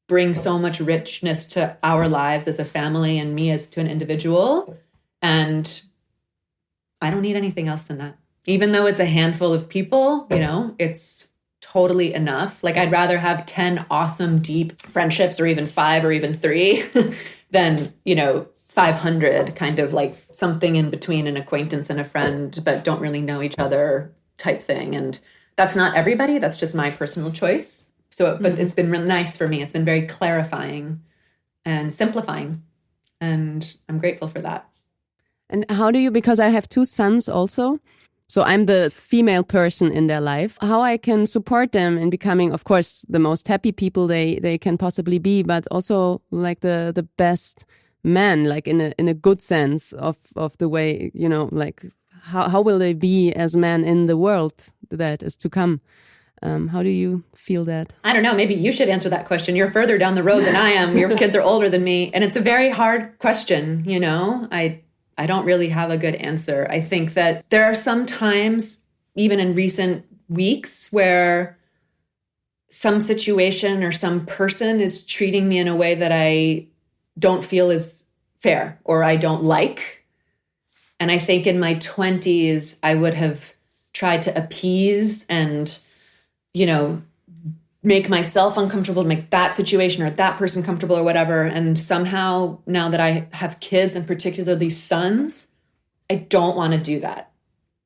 bring so much richness to our lives as a family and me as to an individual. And I don't need anything else than that. Even though it's a handful of people, it's totally enough. Like I'd rather have 10 awesome, deep friendships or even 5 or even 3 than, 500 kind of like something in between an acquaintance and a friend, but don't really know each other type thing. And that's not everybody. That's just my personal choice. So, but it's been really nice for me. It's been very clarifying and simplifying. And I'm grateful for that. And how do you, because I have 2 sons also, so I'm the female person in their life, how I can support them in becoming, of course, the most happy people they can possibly be, but also like the best man, like in a good sense of the way, like how will they be as men in the world that is to come? How do you feel that? I don't know. Maybe you should answer that question. You're further down the road than I am. Your kids are older than me. And it's a very hard question, I don't really have a good answer. I think that there are some times, even in recent weeks, where some situation or some person is treating me in a way that I don't feel is fair or I don't like. And I think in my 20s, I would have tried to appease and, make myself uncomfortable, make that situation or that person comfortable or whatever. And somehow now that I have kids and particularly sons, I don't want to do that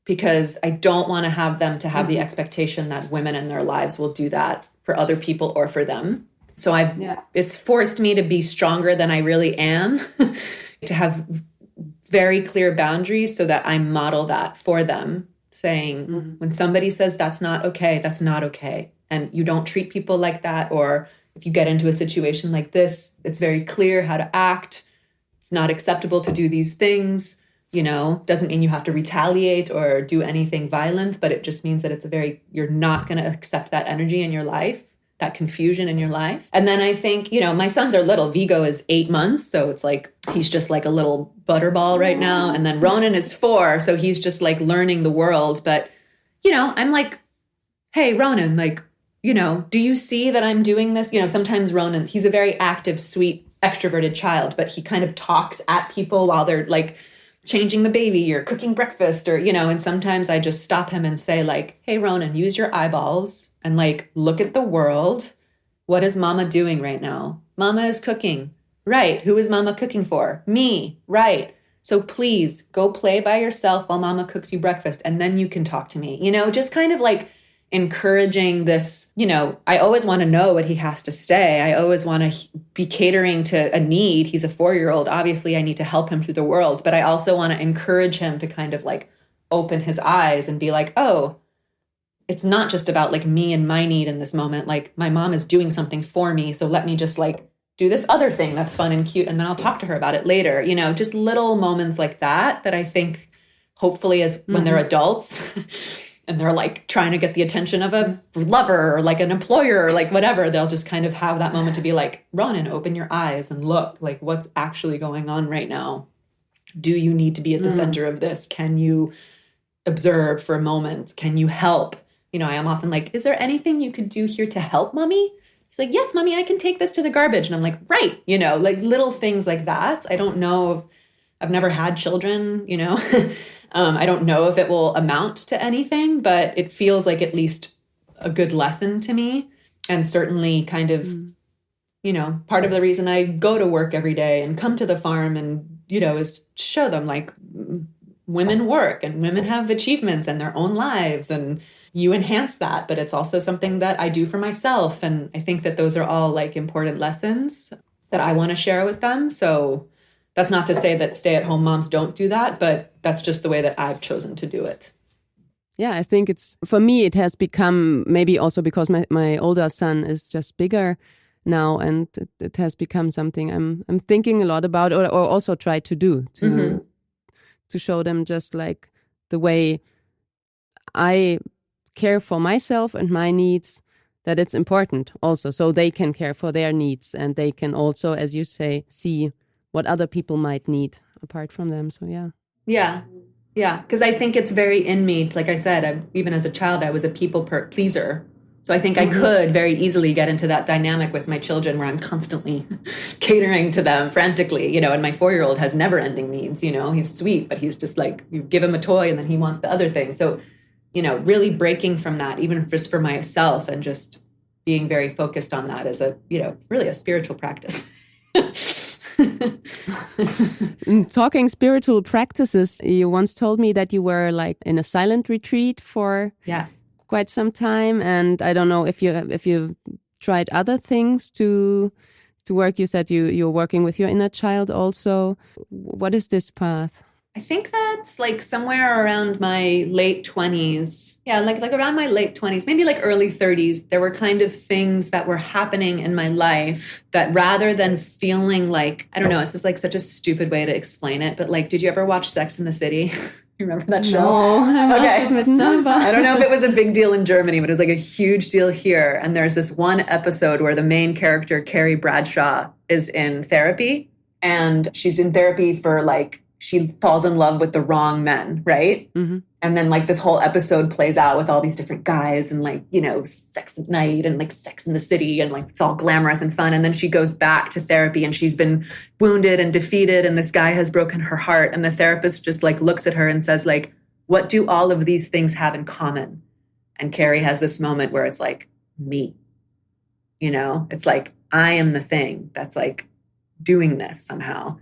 because I don't want to have them to have the expectation that women in their lives will do that for other people or for them. So it's forced me to be stronger than I really am, to have very clear boundaries so that I model that for them, saying when somebody says that's not okay, that's not okay. And you don't treat people like that. Or if you get into a situation like this, it's very clear how to act. It's not acceptable to do these things, doesn't mean you have to retaliate or do anything violent, but it just means that you're not going to accept that energy in your life, that confusion in your life. And then I think, my sons are little. Vigo is 8 months. So it's like, he's just like a little butterball right now. And then Ronan is 4. So he's just like learning the world. But, I'm like, hey, Ronan, like, do you see that I'm doing this? Sometimes Ronan, he's a very active, sweet, extroverted child, but he kind of talks at people while they're like changing the baby or cooking breakfast or, and sometimes I just stop him and say like, hey, Ronan, use your eyeballs and like, look at the world. What is mama doing right now? Mama is cooking. Right. Who is mama cooking for? Me. Right. So please go play by yourself while mama cooks you breakfast. And then you can talk to me, just kind of like encouraging this, I always want to know what he has to stay. I always want to be catering to a need. He's a 4-year-old. Obviously, I need to help him through the world, but I also want to encourage him to kind of like open his eyes and be like, oh, it's not just about like me and my need in this moment. Like my mom is doing something for me. So let me just like do this other thing that's fun and cute. And then I'll talk to her about it later. Just little moments like that I think hopefully as when they're adults and they're like trying to get the attention of a lover or like an employer or like whatever, they'll just kind of have that moment to be like, Ronan, open your eyes and look, like what's actually going on right now. Do you need to be at the center of this? Can you observe for a moment? Can you help? You know, I am often like, is there anything you could do here to help, mommy? She's like, yes, mommy, I can take this to the garbage. And I'm like, right. You know, like little things like that. I don't know. I've never had children, you know. I don't know if it will amount to anything, but it feels like at least a good lesson to me. And certainly kind of, you know, part of the reason I go to work every day and come to the farm and, you know, is show them like women work and women have achievements in their own lives, and you enhance that. But it's also something that I do for myself. And I think that those are all like important lessons that I want to share with them. So that's not to say that stay-at-home moms don't do that, but that's just the way that I've chosen to do it. Yeah, I think it's, for me, it has become, maybe also because my older son is just bigger now, and it has become something I'm thinking a lot about, or also try to do, to show them just like the way I care for myself and my needs, that it's important also, so they can care for their needs, and they can also, as you say, see what other people might need apart from them. So yeah. Because I think it's very in me. Like I said, even as a child, I was a people pleaser. So I think I could very easily get into that dynamic with my children where I'm constantly catering to them frantically, you know, and my 4-year-old has never ending needs, you know, he's sweet, but he's just like, you give him a toy and then he wants the other thing. So, you know, really breaking from that, even just for myself, and just being very focused on that as a, you know, really a spiritual practice. Talking spiritual practices, you once told me that you were like in a silent retreat for quite some time, and I don't know if you tried other things to work. You said you're working with your inner child also. What is this path? I think that's like somewhere around my late 20s. Yeah, like around my late 20s, maybe like early 30s, there were kind of things that were happening in my life that, rather than feeling like, I don't know, it's just like such a stupid way to explain it, but like, did you ever watch Sex and the City? You remember that show? No, I must admit never. I don't know if it was a big deal in Germany, but it was like a huge deal here. And there's this one episode where the main character, Carrie Bradshaw, is in therapy, and she's in therapy for like, she falls in love with the wrong men, right? Mm-hmm. And then like this whole episode plays out with all these different guys and like, you know, sex at night and like Sex in the City, and like it's all glamorous and fun. And then she goes back to therapy and she's been wounded and defeated, and this guy has broken her heart. And the therapist just like looks at her and says like, what do all of these things have in common? And Carrie has this moment where it's like, me, you know, it's like, I am the thing that's like doing this somehow.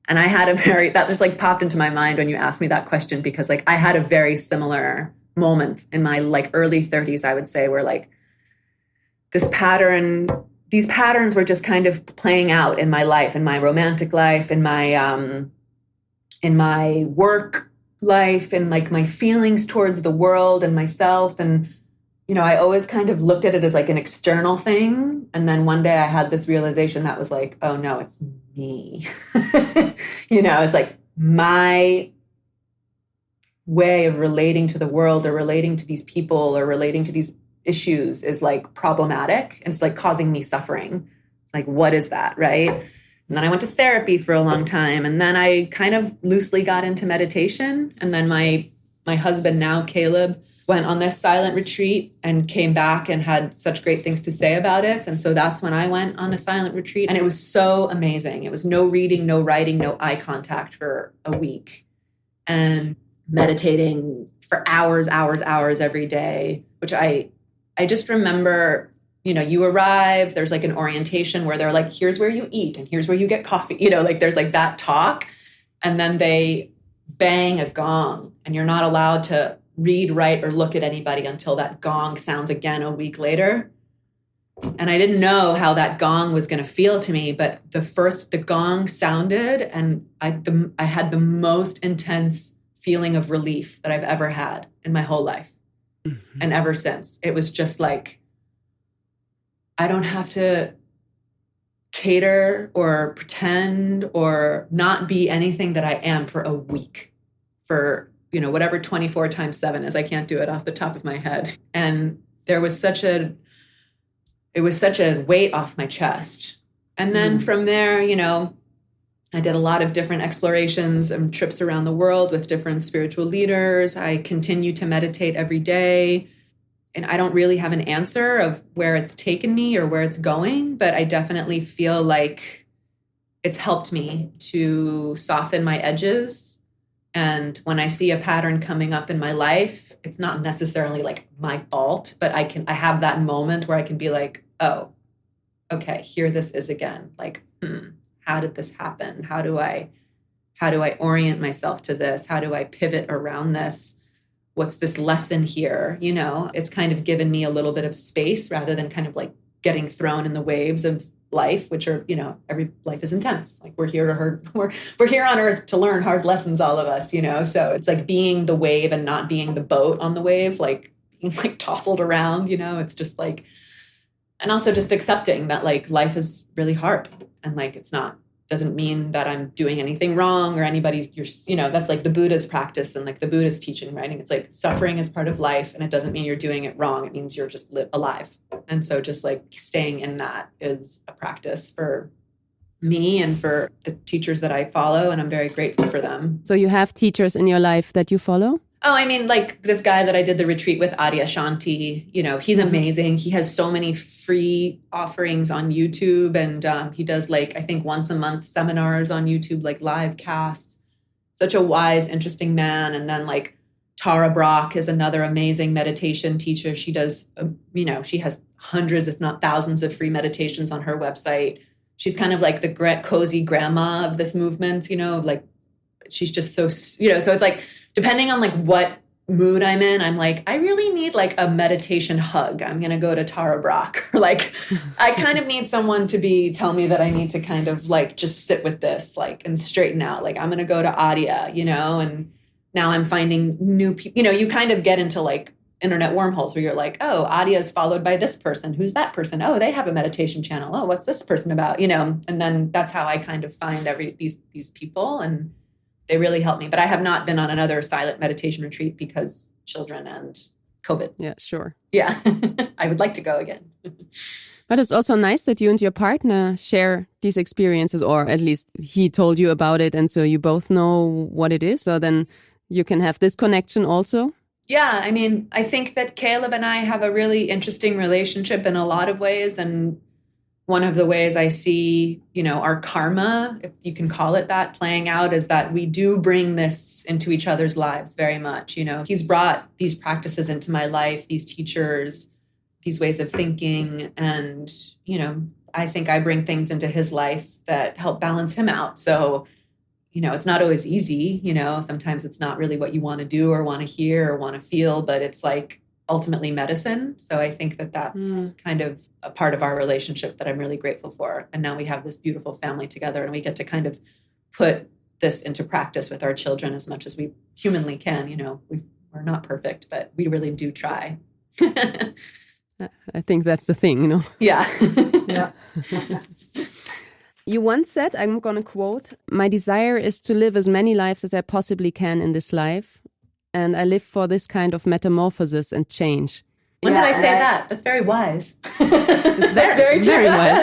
And I had that just like popped into my mind when you asked me that question, because like I had a very similar moment in my like early 30s, I would say, where like these patterns were just kind of playing out in my life, in my romantic life, in my work life, and like my feelings towards the world and myself. And, you know, I always kind of looked at it as like an external thing. And then one day I had this realization that was like, oh no, it's me. You know, it's like my way of relating to the world, or relating to these people, or relating to these issues is like problematic. And it's like causing me suffering. It's like, what is that? Right. And then I went to therapy for a long time. And then I kind of loosely got into meditation. And then my husband now, Caleb, went on this silent retreat and came back and had such great things to say about it. And so that's when I went on a silent retreat. And it was so amazing. It was no reading, no writing, no eye contact for a week. And meditating for hours every day, which I just remember, you know, you arrive, there's like an orientation where they're like, here's where you eat and here's where you get coffee. You know, like there's like that talk. And then they bang a gong and you're not allowed to read, write, or look at anybody until that gong sounds again a week later. And I didn't know how that gong was going to feel to me, but the gong sounded, and I had the most intense feeling of relief that I've ever had in my whole life. Mm-hmm. And ever since, it was just like, I don't have to cater or pretend or not be anything that I am for a week, for whatever 24 times 7 is. I can't do it off the top of my head. And it was such a weight off my chest. And then from there, I did a lot of different explorations and trips around the world with different spiritual leaders. I continue to meditate every day. And I don't really have an answer of where it's taken me or where it's going, but I definitely feel like it's helped me to soften my edges. And when I see a pattern coming up in my life, it's not necessarily like my fault, but I have that moment where I can be like, oh, okay, here this is again. Like, how did this happen? How do I orient myself to this? How do I pivot around this? What's this lesson here? It's kind of given me a little bit of space rather than kind of like getting thrown in the waves of life, which are, every life is intense. Like we're here on earth to learn hard lessons, all of us, so it's like being the wave and not being the boat on the wave, like being like tousled around, it's just like, and also just accepting that like life is really hard and like, doesn't mean that I'm doing anything wrong or that's like the Buddha's practice and like the Buddhist teaching, right? And it's like suffering is part of life and it doesn't mean you're doing it wrong. It means you're just alive. And so just like staying in that is a practice for me and for the teachers that I follow. And I'm very grateful for them. So you have teachers in your life that you follow? Oh, I mean, like this guy that I did the retreat with, Adya Shanti, he's amazing. He has so many free offerings on YouTube. And he does like, I think once a month seminars on YouTube, like live casts. Such a wise, interesting man. And then like Tara Brach is another amazing meditation teacher. She does, she has hundreds, if not thousands of free meditations on her website. She's kind of like the cozy grandma of this movement, like she's just so, so it's like, depending on like what mood I'm in, I'm like, I really need like a meditation hug. I'm going to go to Tara Brach. Or like, I kind of need someone to tell me that I need to kind of like, just sit with this, like, and straighten out. Like, I'm going to go to Adya, and now I'm finding new people, you kind of get into like internet wormholes where you're like, oh, Adya is followed by this person. Who's that person? Oh, they have a meditation channel. Oh, what's this person about? And then that's how I kind of find these people, and they really help me. But I have not been on another silent meditation retreat because children and COVID. Yeah, sure. Yeah, I would like to go again. But it's also nice that you and your partner share these experiences, or at least he told you about it. And so you both know what it is. So then you can have this connection also. Yeah, I mean, I think that Caleb and I have a really interesting relationship in a lot of ways. And one of the ways I see, our karma, if you can call it that, playing out is that we do bring this into each other's lives very much. He's brought these practices into my life, these teachers, these ways of thinking. And, I think I bring things into his life that help balance him out. So, it's not always easy. Sometimes it's not really what you want to do or want to hear or want to feel, but it's like ultimately medicine. So I think that that's kind of a part of our relationship that I'm really grateful for. And now we have this beautiful family together, and we get to kind of put this into practice with our children as much as we humanly can. We're not perfect, but we really do try. I think that's the thing, Yeah. Yeah. You once said, I'm going to quote, "My desire is to live as many lives as I possibly can in this life. And I live for this kind of metamorphosis and change." When did I say that? That's very wise. It's very true. Very wise.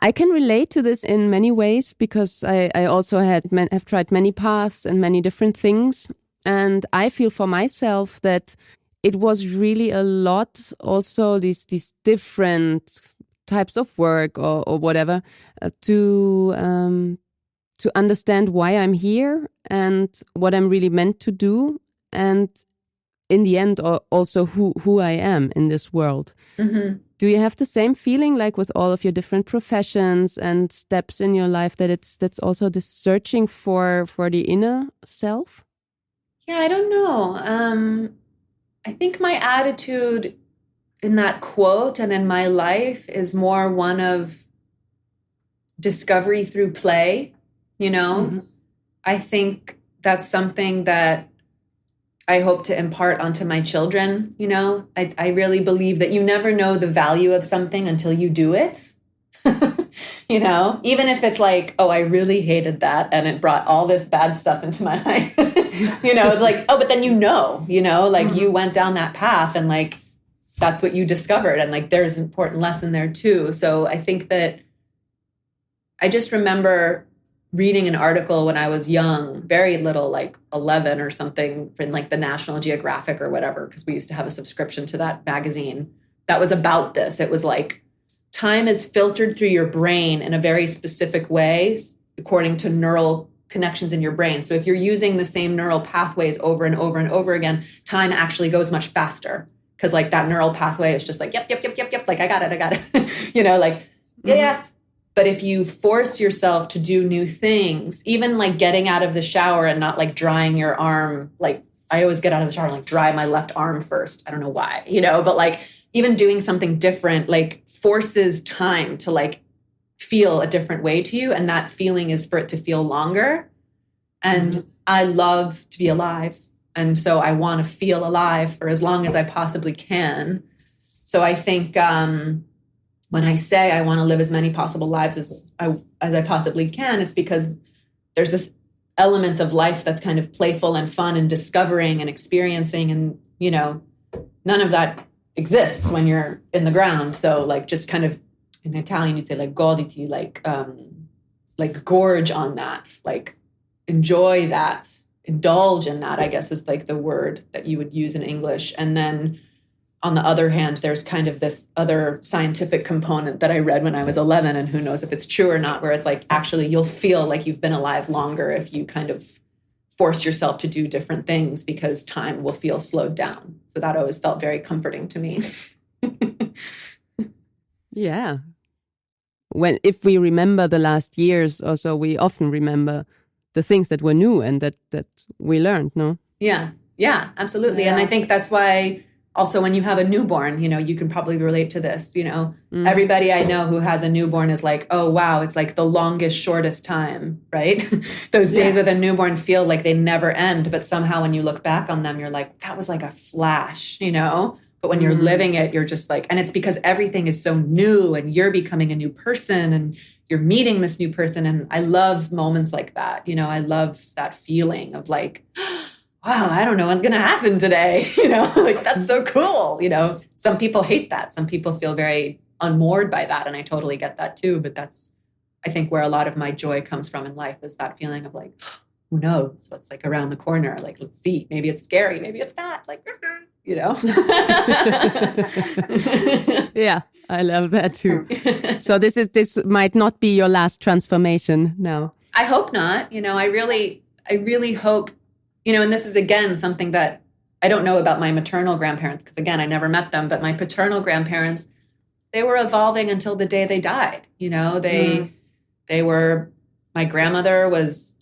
I can relate to this in many ways because I also have tried many paths and many different things. And I feel for myself that it was really a lot also these different types of work or whatever to understand why I'm here and what I'm really meant to do, and in the end also who I am in this world. Mm-hmm. Do you have the same feeling, like with all of your different professions and steps in your life, that's also this searching for the inner self? Yeah, I don't know. I think my attitude in that quote and in my life is more one of discovery through play. Mm-hmm. I think that's something that I hope to impart onto my children. I really believe that you never know the value of something until you do it. You know, even if it's like, oh, I really hated that and it brought all this bad stuff into my life, you know, it's like, oh, but then, like you went down that path and like, that's what you discovered. And like, there's an important lesson there too. So I think that I just remember reading an article when I was young, very little, like 11 or something, from like the National Geographic or whatever, because we used to have a subscription to that magazine that was about this. It was like, time is filtered through your brain in a very specific way, according to neural connections in your brain. So if you're using the same neural pathways over and over and over again, time actually goes much faster. Because like that neural pathway is just like, yep. Like, I got it. You know, like, yeah. But if you force yourself to do new things, even like getting out of the shower and not like drying your arm, like I always get out of the shower and like dry my left arm first. I don't know why, but like even doing something different, like forces time to like feel a different way to you. And that feeling is for it to feel longer. And I love to be alive. And so I want to feel alive for as long as I possibly can. So I think when I say I want to live as many possible lives as I possibly can, it's because there's this element of life that's kind of playful and fun and discovering and experiencing. And, none of that exists when you're in the ground. So like just kind of in Italian, you'd say like goditi, like gorge on that, like enjoy that, indulge in that, I guess is like the word that you would use in English. And then on the other hand, there's kind of this other scientific component that I read when I was 11, and who knows if it's true or not, where it's like, actually, you'll feel like you've been alive longer if you kind of force yourself to do different things, because time will feel slowed down. So that always felt very comforting to me. Yeah. If we remember the last years or so, we often remember the things that were new and that we learned, no? Yeah, absolutely. Yeah. And I think that's why also when you have a newborn, you can probably relate to this, everybody I know who has a newborn is like, oh, wow, it's like the longest, shortest time, right? Those days with a newborn feel like they never end. But somehow when you look back on them, you're like, that was like a flash, But when you're living it, you're just like, and it's because everything is so new and you're becoming a new person and you're meeting this new person. And I love moments like that. I love that feeling of like, wow, I don't know what's going to happen today. Like that's so cool. Some people hate that. Some people feel very unmoored by that. And I totally get that too. But that's, I think, where a lot of my joy comes from in life, is that feeling of like, who knows what's like around the corner? Like, let's see, maybe it's scary. Maybe it's not, like, Yeah, I love that too. So this might not be your last transformation now. I hope not. I really hope, and this is, again, something that I don't know about my maternal grandparents, because, again, I never met them, but my paternal grandparents, they were evolving until the day they died. They were, my grandmother was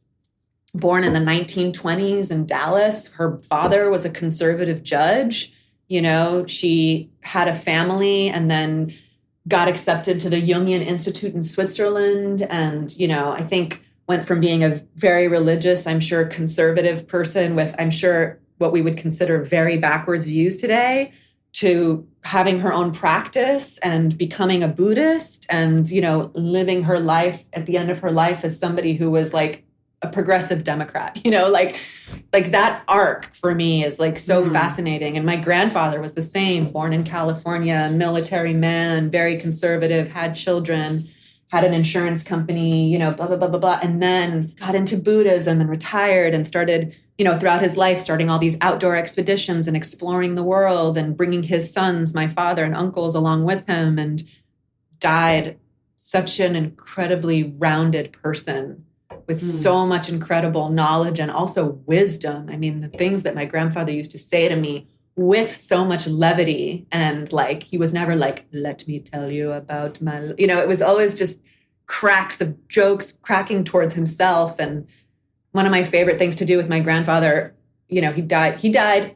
born in the 1920s in Dallas. Her father was a conservative judge. She had a family and then got accepted to the Jungian Institute in Switzerland. And, I think went from being a very religious, I'm sure, conservative person with, I'm sure, what we would consider very backwards views today, to having her own practice and becoming a Buddhist and, living her life at the end of her life as somebody who was like a progressive Democrat, like that arc for me is like so fascinating. And my grandfather was the same, born in California, military man, very conservative, had children, had an insurance company, blah, blah, blah, blah, blah. And then got into Buddhism and retired and started, throughout his life, starting all these outdoor expeditions and exploring the world and bringing his sons, my father and uncles, along with him, and died such an incredibly rounded person with so much incredible knowledge and also wisdom. I mean, the things that my grandfather used to say to me with so much levity, and like, he was never like, let me tell you about my, it was always just cracks of jokes, cracking towards himself. And one of my favorite things to do with my grandfather, he died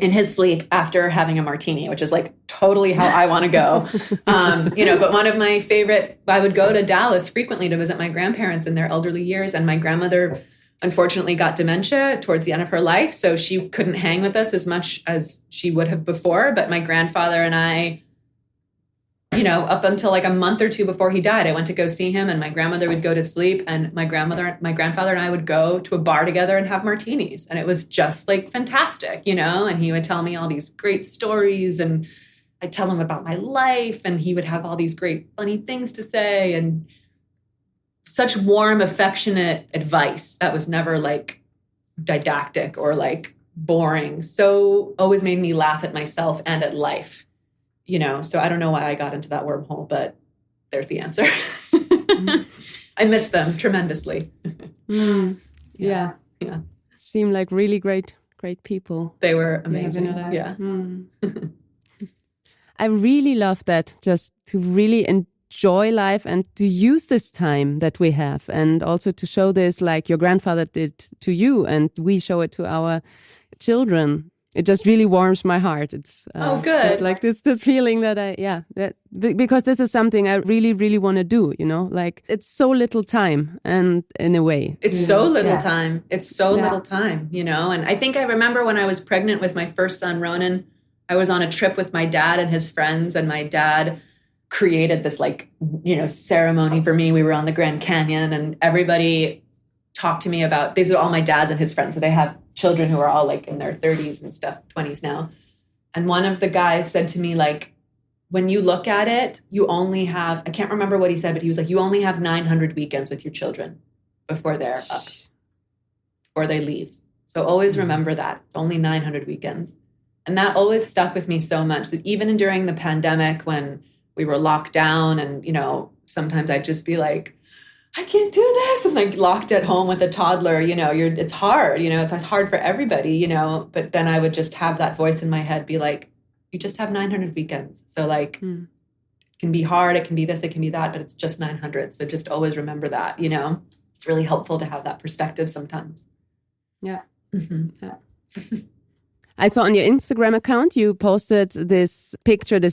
in his sleep after having a martini, which is like totally how I want to go. But one of my favorite, I would go to Dallas frequently to visit my grandparents in their elderly years. And my grandmother, unfortunately, got dementia towards the end of her life. So she couldn't hang with us as much as she would have before. But my grandfather and I up until like a month or two before he died, I went to go see him, and my grandmother would go to sleep, and my grandfather and I would go to a bar together and have martinis. And it was just like fantastic, and he would tell me all these great stories, and I'd tell him about my life, and he would have all these great funny things to say, and such warm, affectionate advice that was never like didactic or like boring. So always made me laugh at myself and at life. So I don't know why I got into that wormhole, but there's the answer. I miss them tremendously. Yeah. Seem like really great people. They were amazing. Yeah. I really love that, just to really enjoy life and to use this time that we have, and also to show this like your grandfather did to you, and we show it to our children. It just really warms my heart. It's good. Just like this feeling that because this is something I really, really want to do, like it's so little time, and in a way. It's so little time. It's so little time, and I think I remember when I was pregnant with my first son, Ronan, I was on a trip with my dad and his friends, and my dad created this like, ceremony for me. We were on the Grand Canyon, and everybody talked to me about, these are all my dads and his friends. So they have children who are all like in their 30s and stuff, 20s now. And one of the guys said to me, like, when you look at it, you only have, I can't remember what he said, but he was like, you only have 900 weekends with your children before they're up, before they leave. So always remember that. It's only 900 weekends. And that always stuck with me so much that even during the pandemic, when we were locked down and, sometimes I'd just be like, I can't do this. I'm like locked at home with a toddler, it's hard, it's hard for everybody, but then I would just have that voice in my head be like, you just have 900 weekends. So like, it can be hard. It can be this, it can be that, but it's just 900. So just always remember that, it's really helpful to have that perspective sometimes. Yeah. Mm-hmm. Yeah. I saw on your Instagram account, you posted this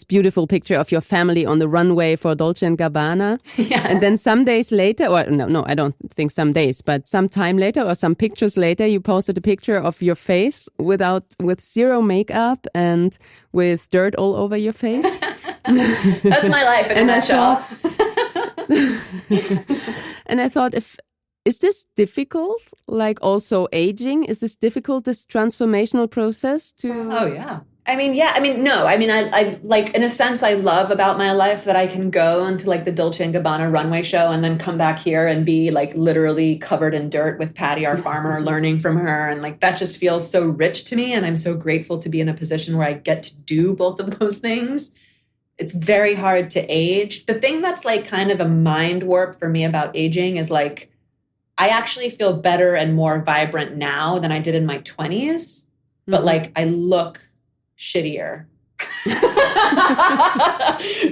beautiful picture of your family on the runway for Dolce & Gabbana. Yes. And then some days later, or no, I don't think some days, but some time later or some pictures later, you posted a picture of your face with zero makeup and with dirt all over your face. That's my life in a nutshell. And I thought, is this difficult? Like also aging? Is this difficult, this transformational process to? Oh, yeah. No. I like, in a sense, I love about my life that I can go into like the Dolce & Gabbana runway show and then come back here and be like literally covered in dirt with Patty, our farmer, learning from her. And like, that just feels so rich to me. And I'm so grateful to be in a position where I get to do both of those things. It's very hard to age. The thing that's like kind of a mind warp for me about aging is like, I actually feel better and more vibrant now than I did in my 20s, but like I look shittier.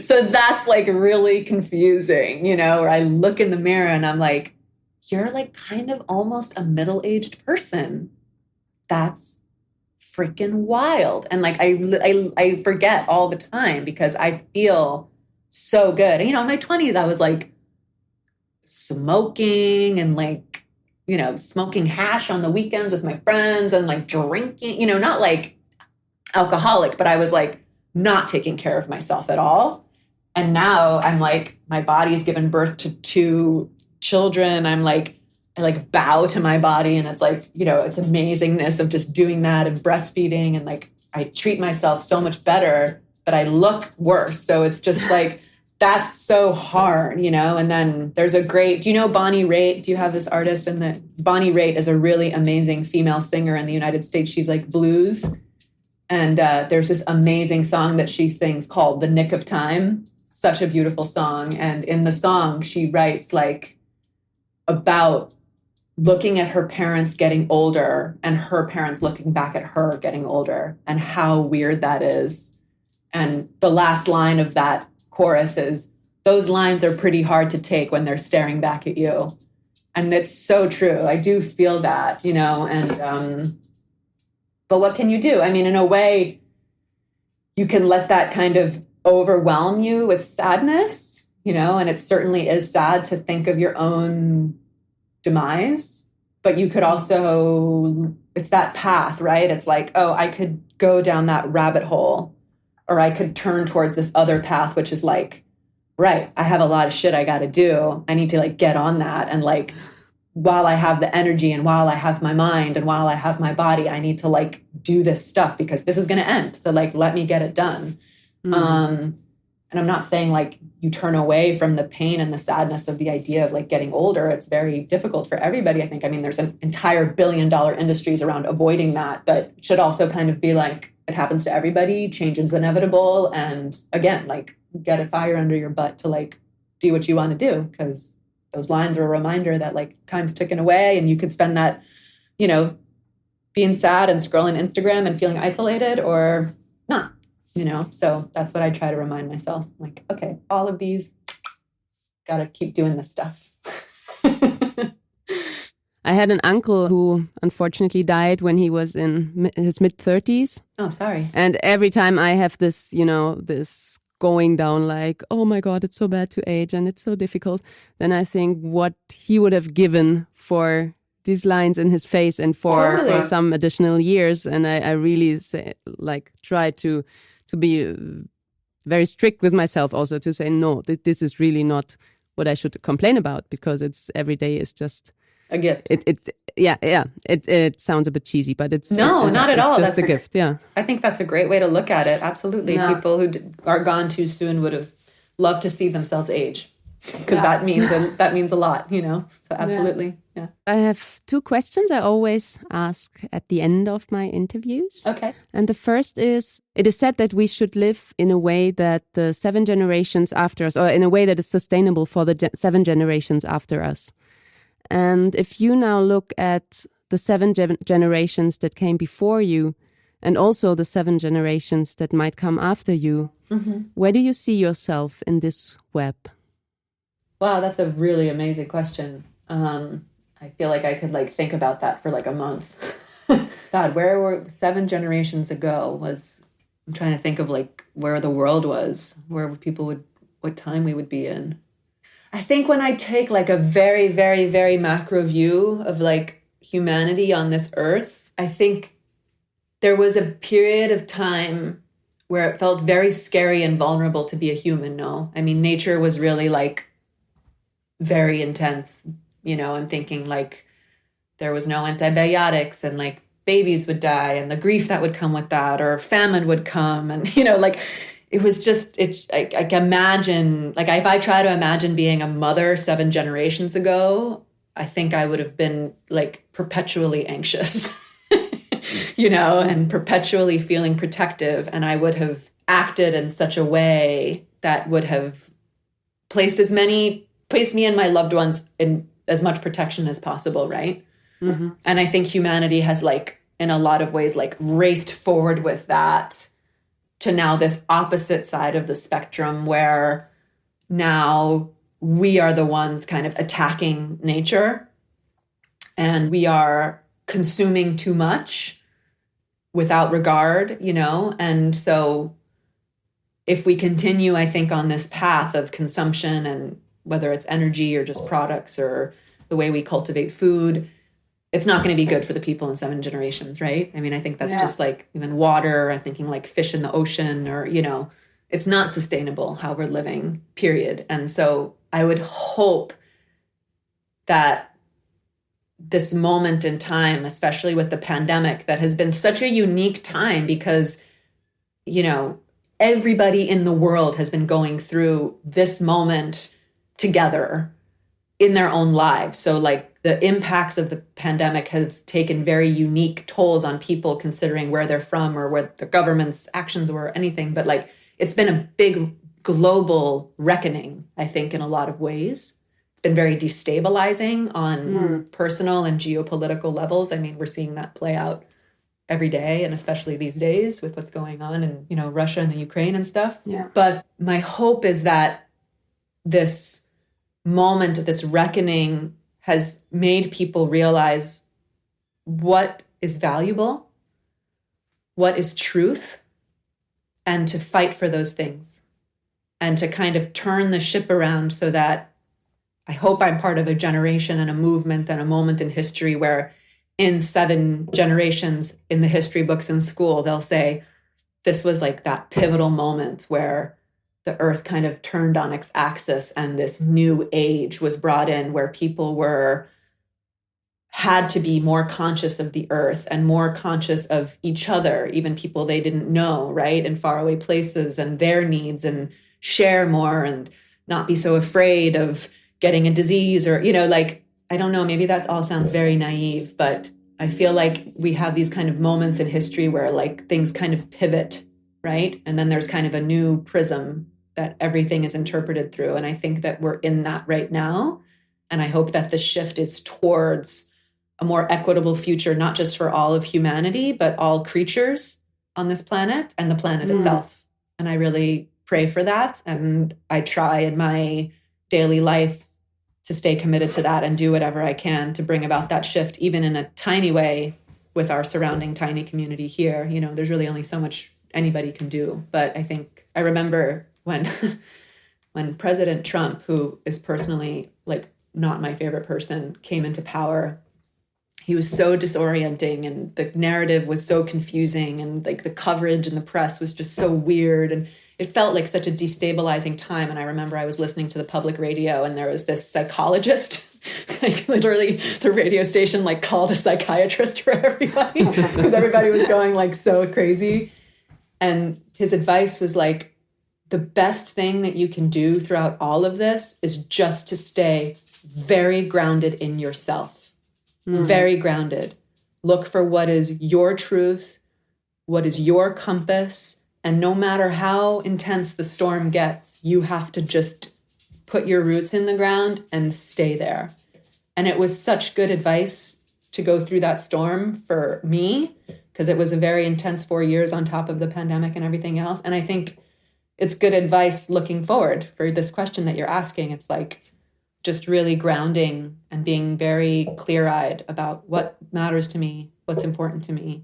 So that's like really confusing, where I look in the mirror and I'm like, you're like kind of almost a middle-aged person. That's freaking wild. And like, I forget all the time because I feel so good. And, in my 20s, I was like, smoking and like, smoking hash on the weekends with my friends and like drinking, not like alcoholic, but I was like not taking care of myself at all. And now I'm like, my body's given birth to 2 children. I'm like, I like bow to my body and it's like, it's amazingness of just doing that and breastfeeding. And like, I treat myself so much better, but I look worse. So it's just like, that's so hard, and then there's do you know Bonnie Raitt? Do you have this artist? And Bonnie Raitt is a really amazing female singer in the United States. She's like blues. And there's this amazing song that she sings called The Nick of Time. Such a beautiful song. And in the song, she writes like about looking at her parents getting older and her parents looking back at her getting older and how weird that is. And the last line of that chorus is, those lines are pretty hard to take when they're staring back at you. And it's so true. I do feel that, but what can you do? In a way, you can let that kind of overwhelm you with sadness, and it certainly is sad to think of your own demise, but you could also, it's that path, right? It's like, oh, I could go down that rabbit hole, or I could turn towards this other path, which is like, right, I have a lot of shit I got to do. I need to like get on that. And like, while I have the energy and while I have my mind and while I have my body, I need to like do this stuff because this is going to end. So like, let me get it done. And I'm not saying like you turn away from the pain and the sadness of the idea of like getting older. It's very difficult for everybody, I think. I mean, there's an entire billion-dollar industries around avoiding that, but it should also kind of be like, it happens to everybody, change is inevitable. And again, like get a fire under your butt to like do what you want to do, because those lines are a reminder that like time's ticking away and you could spend that, you know, being sad and scrolling Instagram and feeling isolated or not. You know, so that's what I try to remind myself. Like, okay, all of these, got to keep doing this stuff. I had an uncle who unfortunately died when he was in his mid-30s. Oh, sorry. And every time I have this, you know, this going down like, oh my God, it's so bad to age and it's so difficult, then I think what he would have given for these lines in his face and for some additional years. And I really say, like, try to be very strict with myself also to say, no, this is really not what I should complain about, because it's every day is just a gift. It sounds a bit cheesy, but it's not at all. It's just a gift. Yeah. I think that's a great way to look at it. Absolutely. Yeah. People who are gone too soon would have loved to see themselves age, because that means a lot, you know? So absolutely. Yeah. I have 2 questions I always ask at the end of my interviews. Okay. And the first is, it is said that we should live in a way that the 7 generations after us, or in a way that is sustainable for the 7 generations after us. And if you now look at the 7 generations that came before you, and also the 7 generations that might come after you, where do you see yourself in this web? Wow, that's a really amazing question. I feel like I could like think about that for like a month. God, where were 7 generations ago I'm trying to think of like where the world was, what time we would be in. I think when I take like a very, very, very macro view of like humanity on this earth, I think there was a period of time where it felt very scary and vulnerable to be a human, no? I mean, nature was really like very intense. You know, I'm thinking like there was no antibiotics and like babies would die and the grief that would come with that, or famine would come. And, you know, like it was just, I imagine, like if I try to imagine being a mother 7 generations ago, I think I would have been like perpetually anxious, you know, and perpetually feeling protective. And I would have acted in such a way that would have placed me and my loved ones in as much protection as possible, right? Mm-hmm. And I think humanity has like, in a lot of ways, like raced forward with that to now this opposite side of the spectrum, where now we are the ones kind of attacking nature and we are consuming too much without regard, you know? And so if we continue, I think, on this path of consumption, and whether it's energy or just products or the way we cultivate food, it's not going to be good for the people in 7 generations, right? I mean, I think that's just like even water. I'm thinking like fish in the ocean, or, you know, it's not sustainable how we're living, period. And so I would hope that this moment in time, especially with the pandemic, that has been such a unique time because, you know, everybody in the world has been going through this moment together in their own lives. So like the impacts of the pandemic have taken very unique tolls on people, considering where they're from or where the government's actions were or anything. But like, it's been a big global reckoning, I think, in a lot of ways. It's been very destabilizing on personal and geopolitical levels. I mean, we're seeing that play out every day, and especially these days with what's going on in, you know, Russia and the Ukraine and stuff. Yeah. But my hope is that this moment, this reckoning, has made people realize what is valuable, what is truth, and to fight for those things, and to kind of turn the ship around so that I hope I'm part of a generation and a movement and a moment in history where in 7 generations in the history books in school, they'll say, this was like that pivotal moment where the earth kind of turned on its axis and this new age was brought in where people had to be more conscious of the earth and more conscious of each other, even people they didn't know, right? In faraway places, and their needs, and share more and not be so afraid of getting a disease or, like, I don't know, maybe that all sounds very naive, but I feel like we have these kind of moments in history where like things kind of pivot, right? And then there's kind of a new prism that everything is interpreted through. And I think that we're in that right now. And I hope that the shift is towards a more equitable future, not just for all of humanity, but all creatures on this planet and the planet itself. And I really pray for that. And I try in my daily life to stay committed to that and do whatever I can to bring about that shift, even in a tiny way with our surrounding tiny community here. There's really only so much anybody can do. But I think I remember when President Trump, who is personally like not my favorite person, came into power, he was so disorienting and the narrative was so confusing and like the coverage and the press was just so weird. And it felt like such a destabilizing time. And I remember I was listening to the public radio and there was this psychologist, like literally the radio station like called a psychiatrist for everybody because everybody was going like so crazy. And his advice was like, the best thing that you can do throughout all of this is just to stay very grounded in yourself. Very grounded. Look for what is your truth, what is your compass. And no matter how intense the storm gets, you have to just put your roots in the ground and stay there. And it was such good advice to go through that storm for me, because it was a very intense 4 years on top of the pandemic and everything else. And I think it's good advice looking forward for this question that you're asking. It's like just really grounding and being very clear-eyed about what matters to me, what's important to me.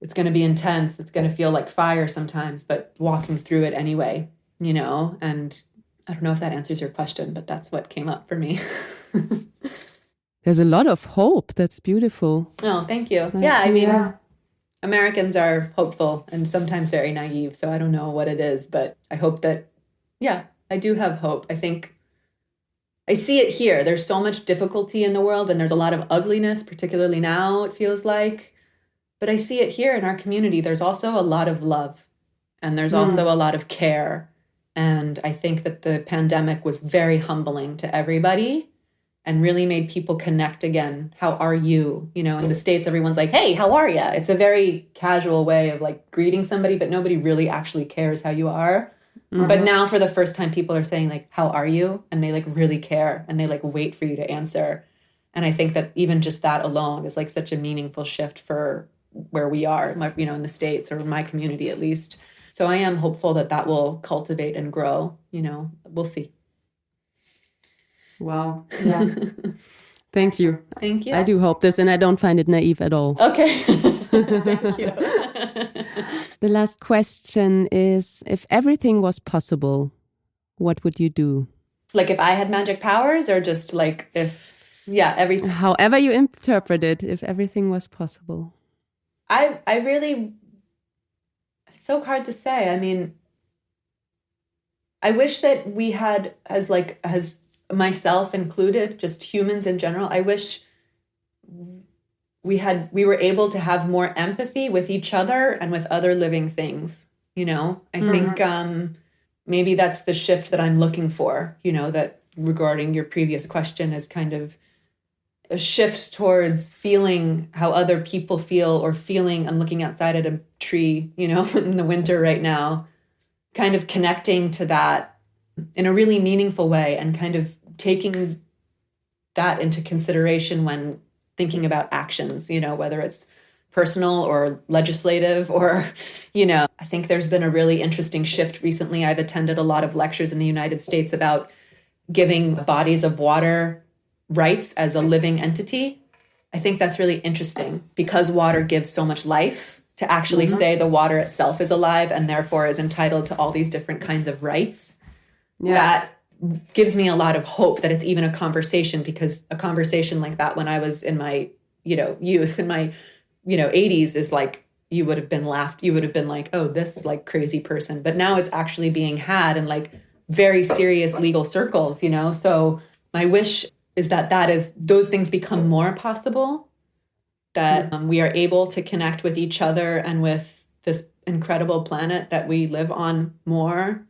It's going to be intense. It's going to feel like fire sometimes, but walking through it anyway, and I don't know if that answers your question, but that's what came up for me. There's a lot of hope. That's beautiful. Oh, thank you. Yeah, I mean, Americans are hopeful and sometimes very naive, so I don't know what it is, but I hope that, I do have hope. I think I see it here. There's so much difficulty in the world and there's a lot of ugliness, particularly now, it feels like. But I see it here in our community. There's also a lot of love and there's also a lot of care. And I think that the pandemic was very humbling to everybody and really made people connect again. How are you? In the States, everyone's like, hey, how are you? It's a very casual way of like greeting somebody, but nobody really actually cares how you are. But now for the first time, people are saying like, how are you? And they like really care and they like wait for you to answer. And I think that even just that alone is like such a meaningful shift for where we are, in the States or in my community at least. So I am hopeful that that will cultivate and grow, we'll see. Wow. Yeah. Thank you. Thank you. I do hope this and I don't find it naive at all. Okay. Thank you. The last question is, if everything was possible, what would you do? Like if I had magic powers or just like if, everything. However you interpret it, if everything was possible. I really, it's so hard to say. I mean, I wish that we had, as myself included, just humans in general, I wish we were able to have more empathy with each other and with other living things. I think maybe that's the shift that I'm looking for, that regarding your previous question is kind of a shift towards feeling how other people feel or feeling. I'm looking outside at a tree, in the winter right now, kind of connecting to that in a really meaningful way and kind of taking that into consideration when thinking about actions, whether it's personal or legislative or, I think there's been a really interesting shift recently. I've attended a lot of lectures in the United States about giving bodies of water rights as a living entity. I think that's really interesting because water gives so much life to actually say the water itself is alive and therefore is entitled to all these different kinds of rights. Yeah. That gives me a lot of hope that it's even a conversation, because a conversation like that when I was in my, youth, in my, 80s is like you would have been laughed. You would have been like, oh, this like crazy person. But now it's actually being had in like very serious legal circles, you know? So my wish is that those things become more possible, that we are able to connect with each other and with this incredible planet that we live on more.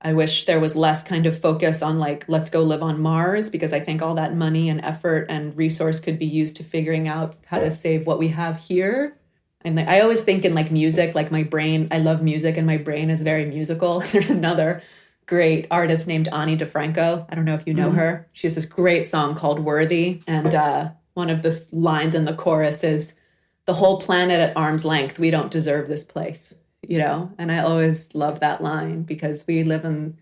I wish there was less kind of focus on like, let's go live on Mars, because I think all that money and effort and resource could be used to figuring out how to save what we have here. And I always think in like music, like my brain, I love music and my brain is very musical. There's another great artist named Ani DeFranco. I don't know if you know her. She has this great song called Worthy. And one of the lines in the chorus is, the whole planet at arm's length, we don't deserve this place, you know? And I always love that line because we live and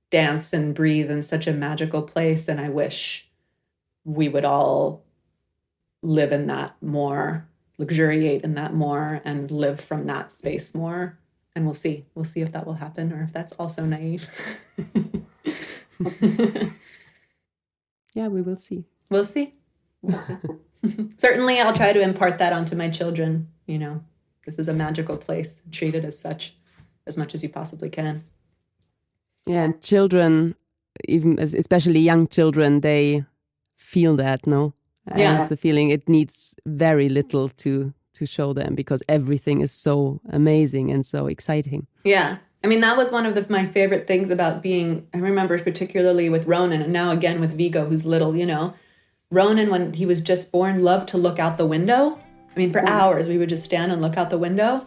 dance and breathe in such a magical place. And I wish we would all live in that more, luxuriate in that more, and live from that space more. And we'll see if that will happen or if that's also naive. Yeah, we will see. We'll see. Certainly, I'll try to impart that onto my children. You know, this is a magical place. Treat it as such as much as you possibly can. Yeah, and children, even especially young children, they feel that, no? I have the feeling it needs very little to show them because everything is so amazing and so exciting. Yeah. I mean, that was one of my favorite things about being, I remember particularly with Ronan and now again with Vigo, who's little, you know. Ronan, when he was just born, loved to look out the window. I mean, for hours, we would just stand and look out the window.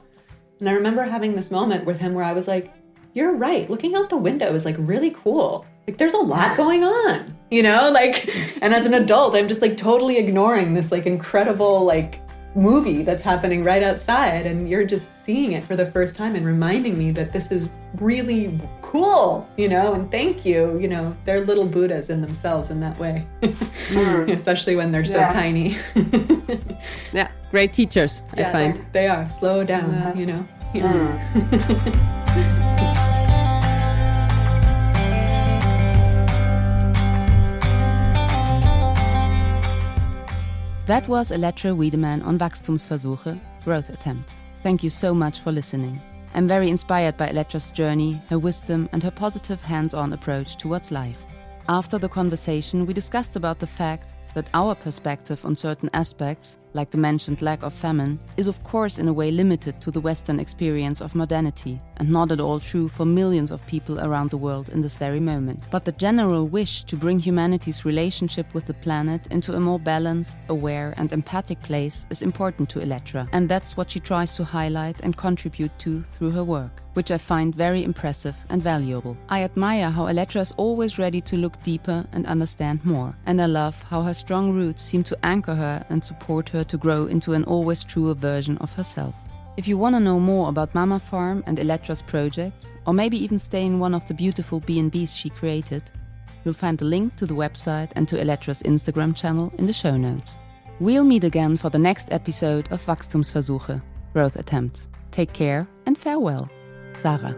And I remember having this moment with him where I was like, you're right. Looking out the window is like really cool. Like there's a lot going on, you know, like, and as an adult, I'm just like totally ignoring this like incredible like movie that's happening right outside. And you're just seeing it for the first time and reminding me that this is really cool, you know, and thank you. You know, they're little Buddhas in themselves in that way, especially when they're so tiny. Yeah, great teachers, I find. They are. Slow down, you know. That was Elettra Wiedemann on Wachstumsversuche, Growth Attempts. Thank you so much for listening. I'm very inspired by Elettra's journey, her wisdom and her positive hands-on approach towards life. After the conversation, we discussed about the fact that our perspective on certain aspects, like the mentioned lack of famine, is of course in a way limited to the Western experience of modernity and not at all true for millions of people around the world in this very moment. But the general wish to bring humanity's relationship with the planet into a more balanced, aware and empathic place is important to Elettra, and that's what she tries to highlight and contribute to through her work, which I find very impressive and valuable. I admire how Elettra is always ready to look deeper and understand more, and I love how her strong roots seem to anchor her and support her to grow into an always truer version of herself. If you want to know more about Mama Farm and Elettra's projects, or maybe even stay in one of the beautiful B&Bs she created, you'll find the link to the website and to Elettra's Instagram channel in the show notes. We'll meet again for the next episode of Wachstumsversuche, Growth Attempts. Take care and farewell. Sarah.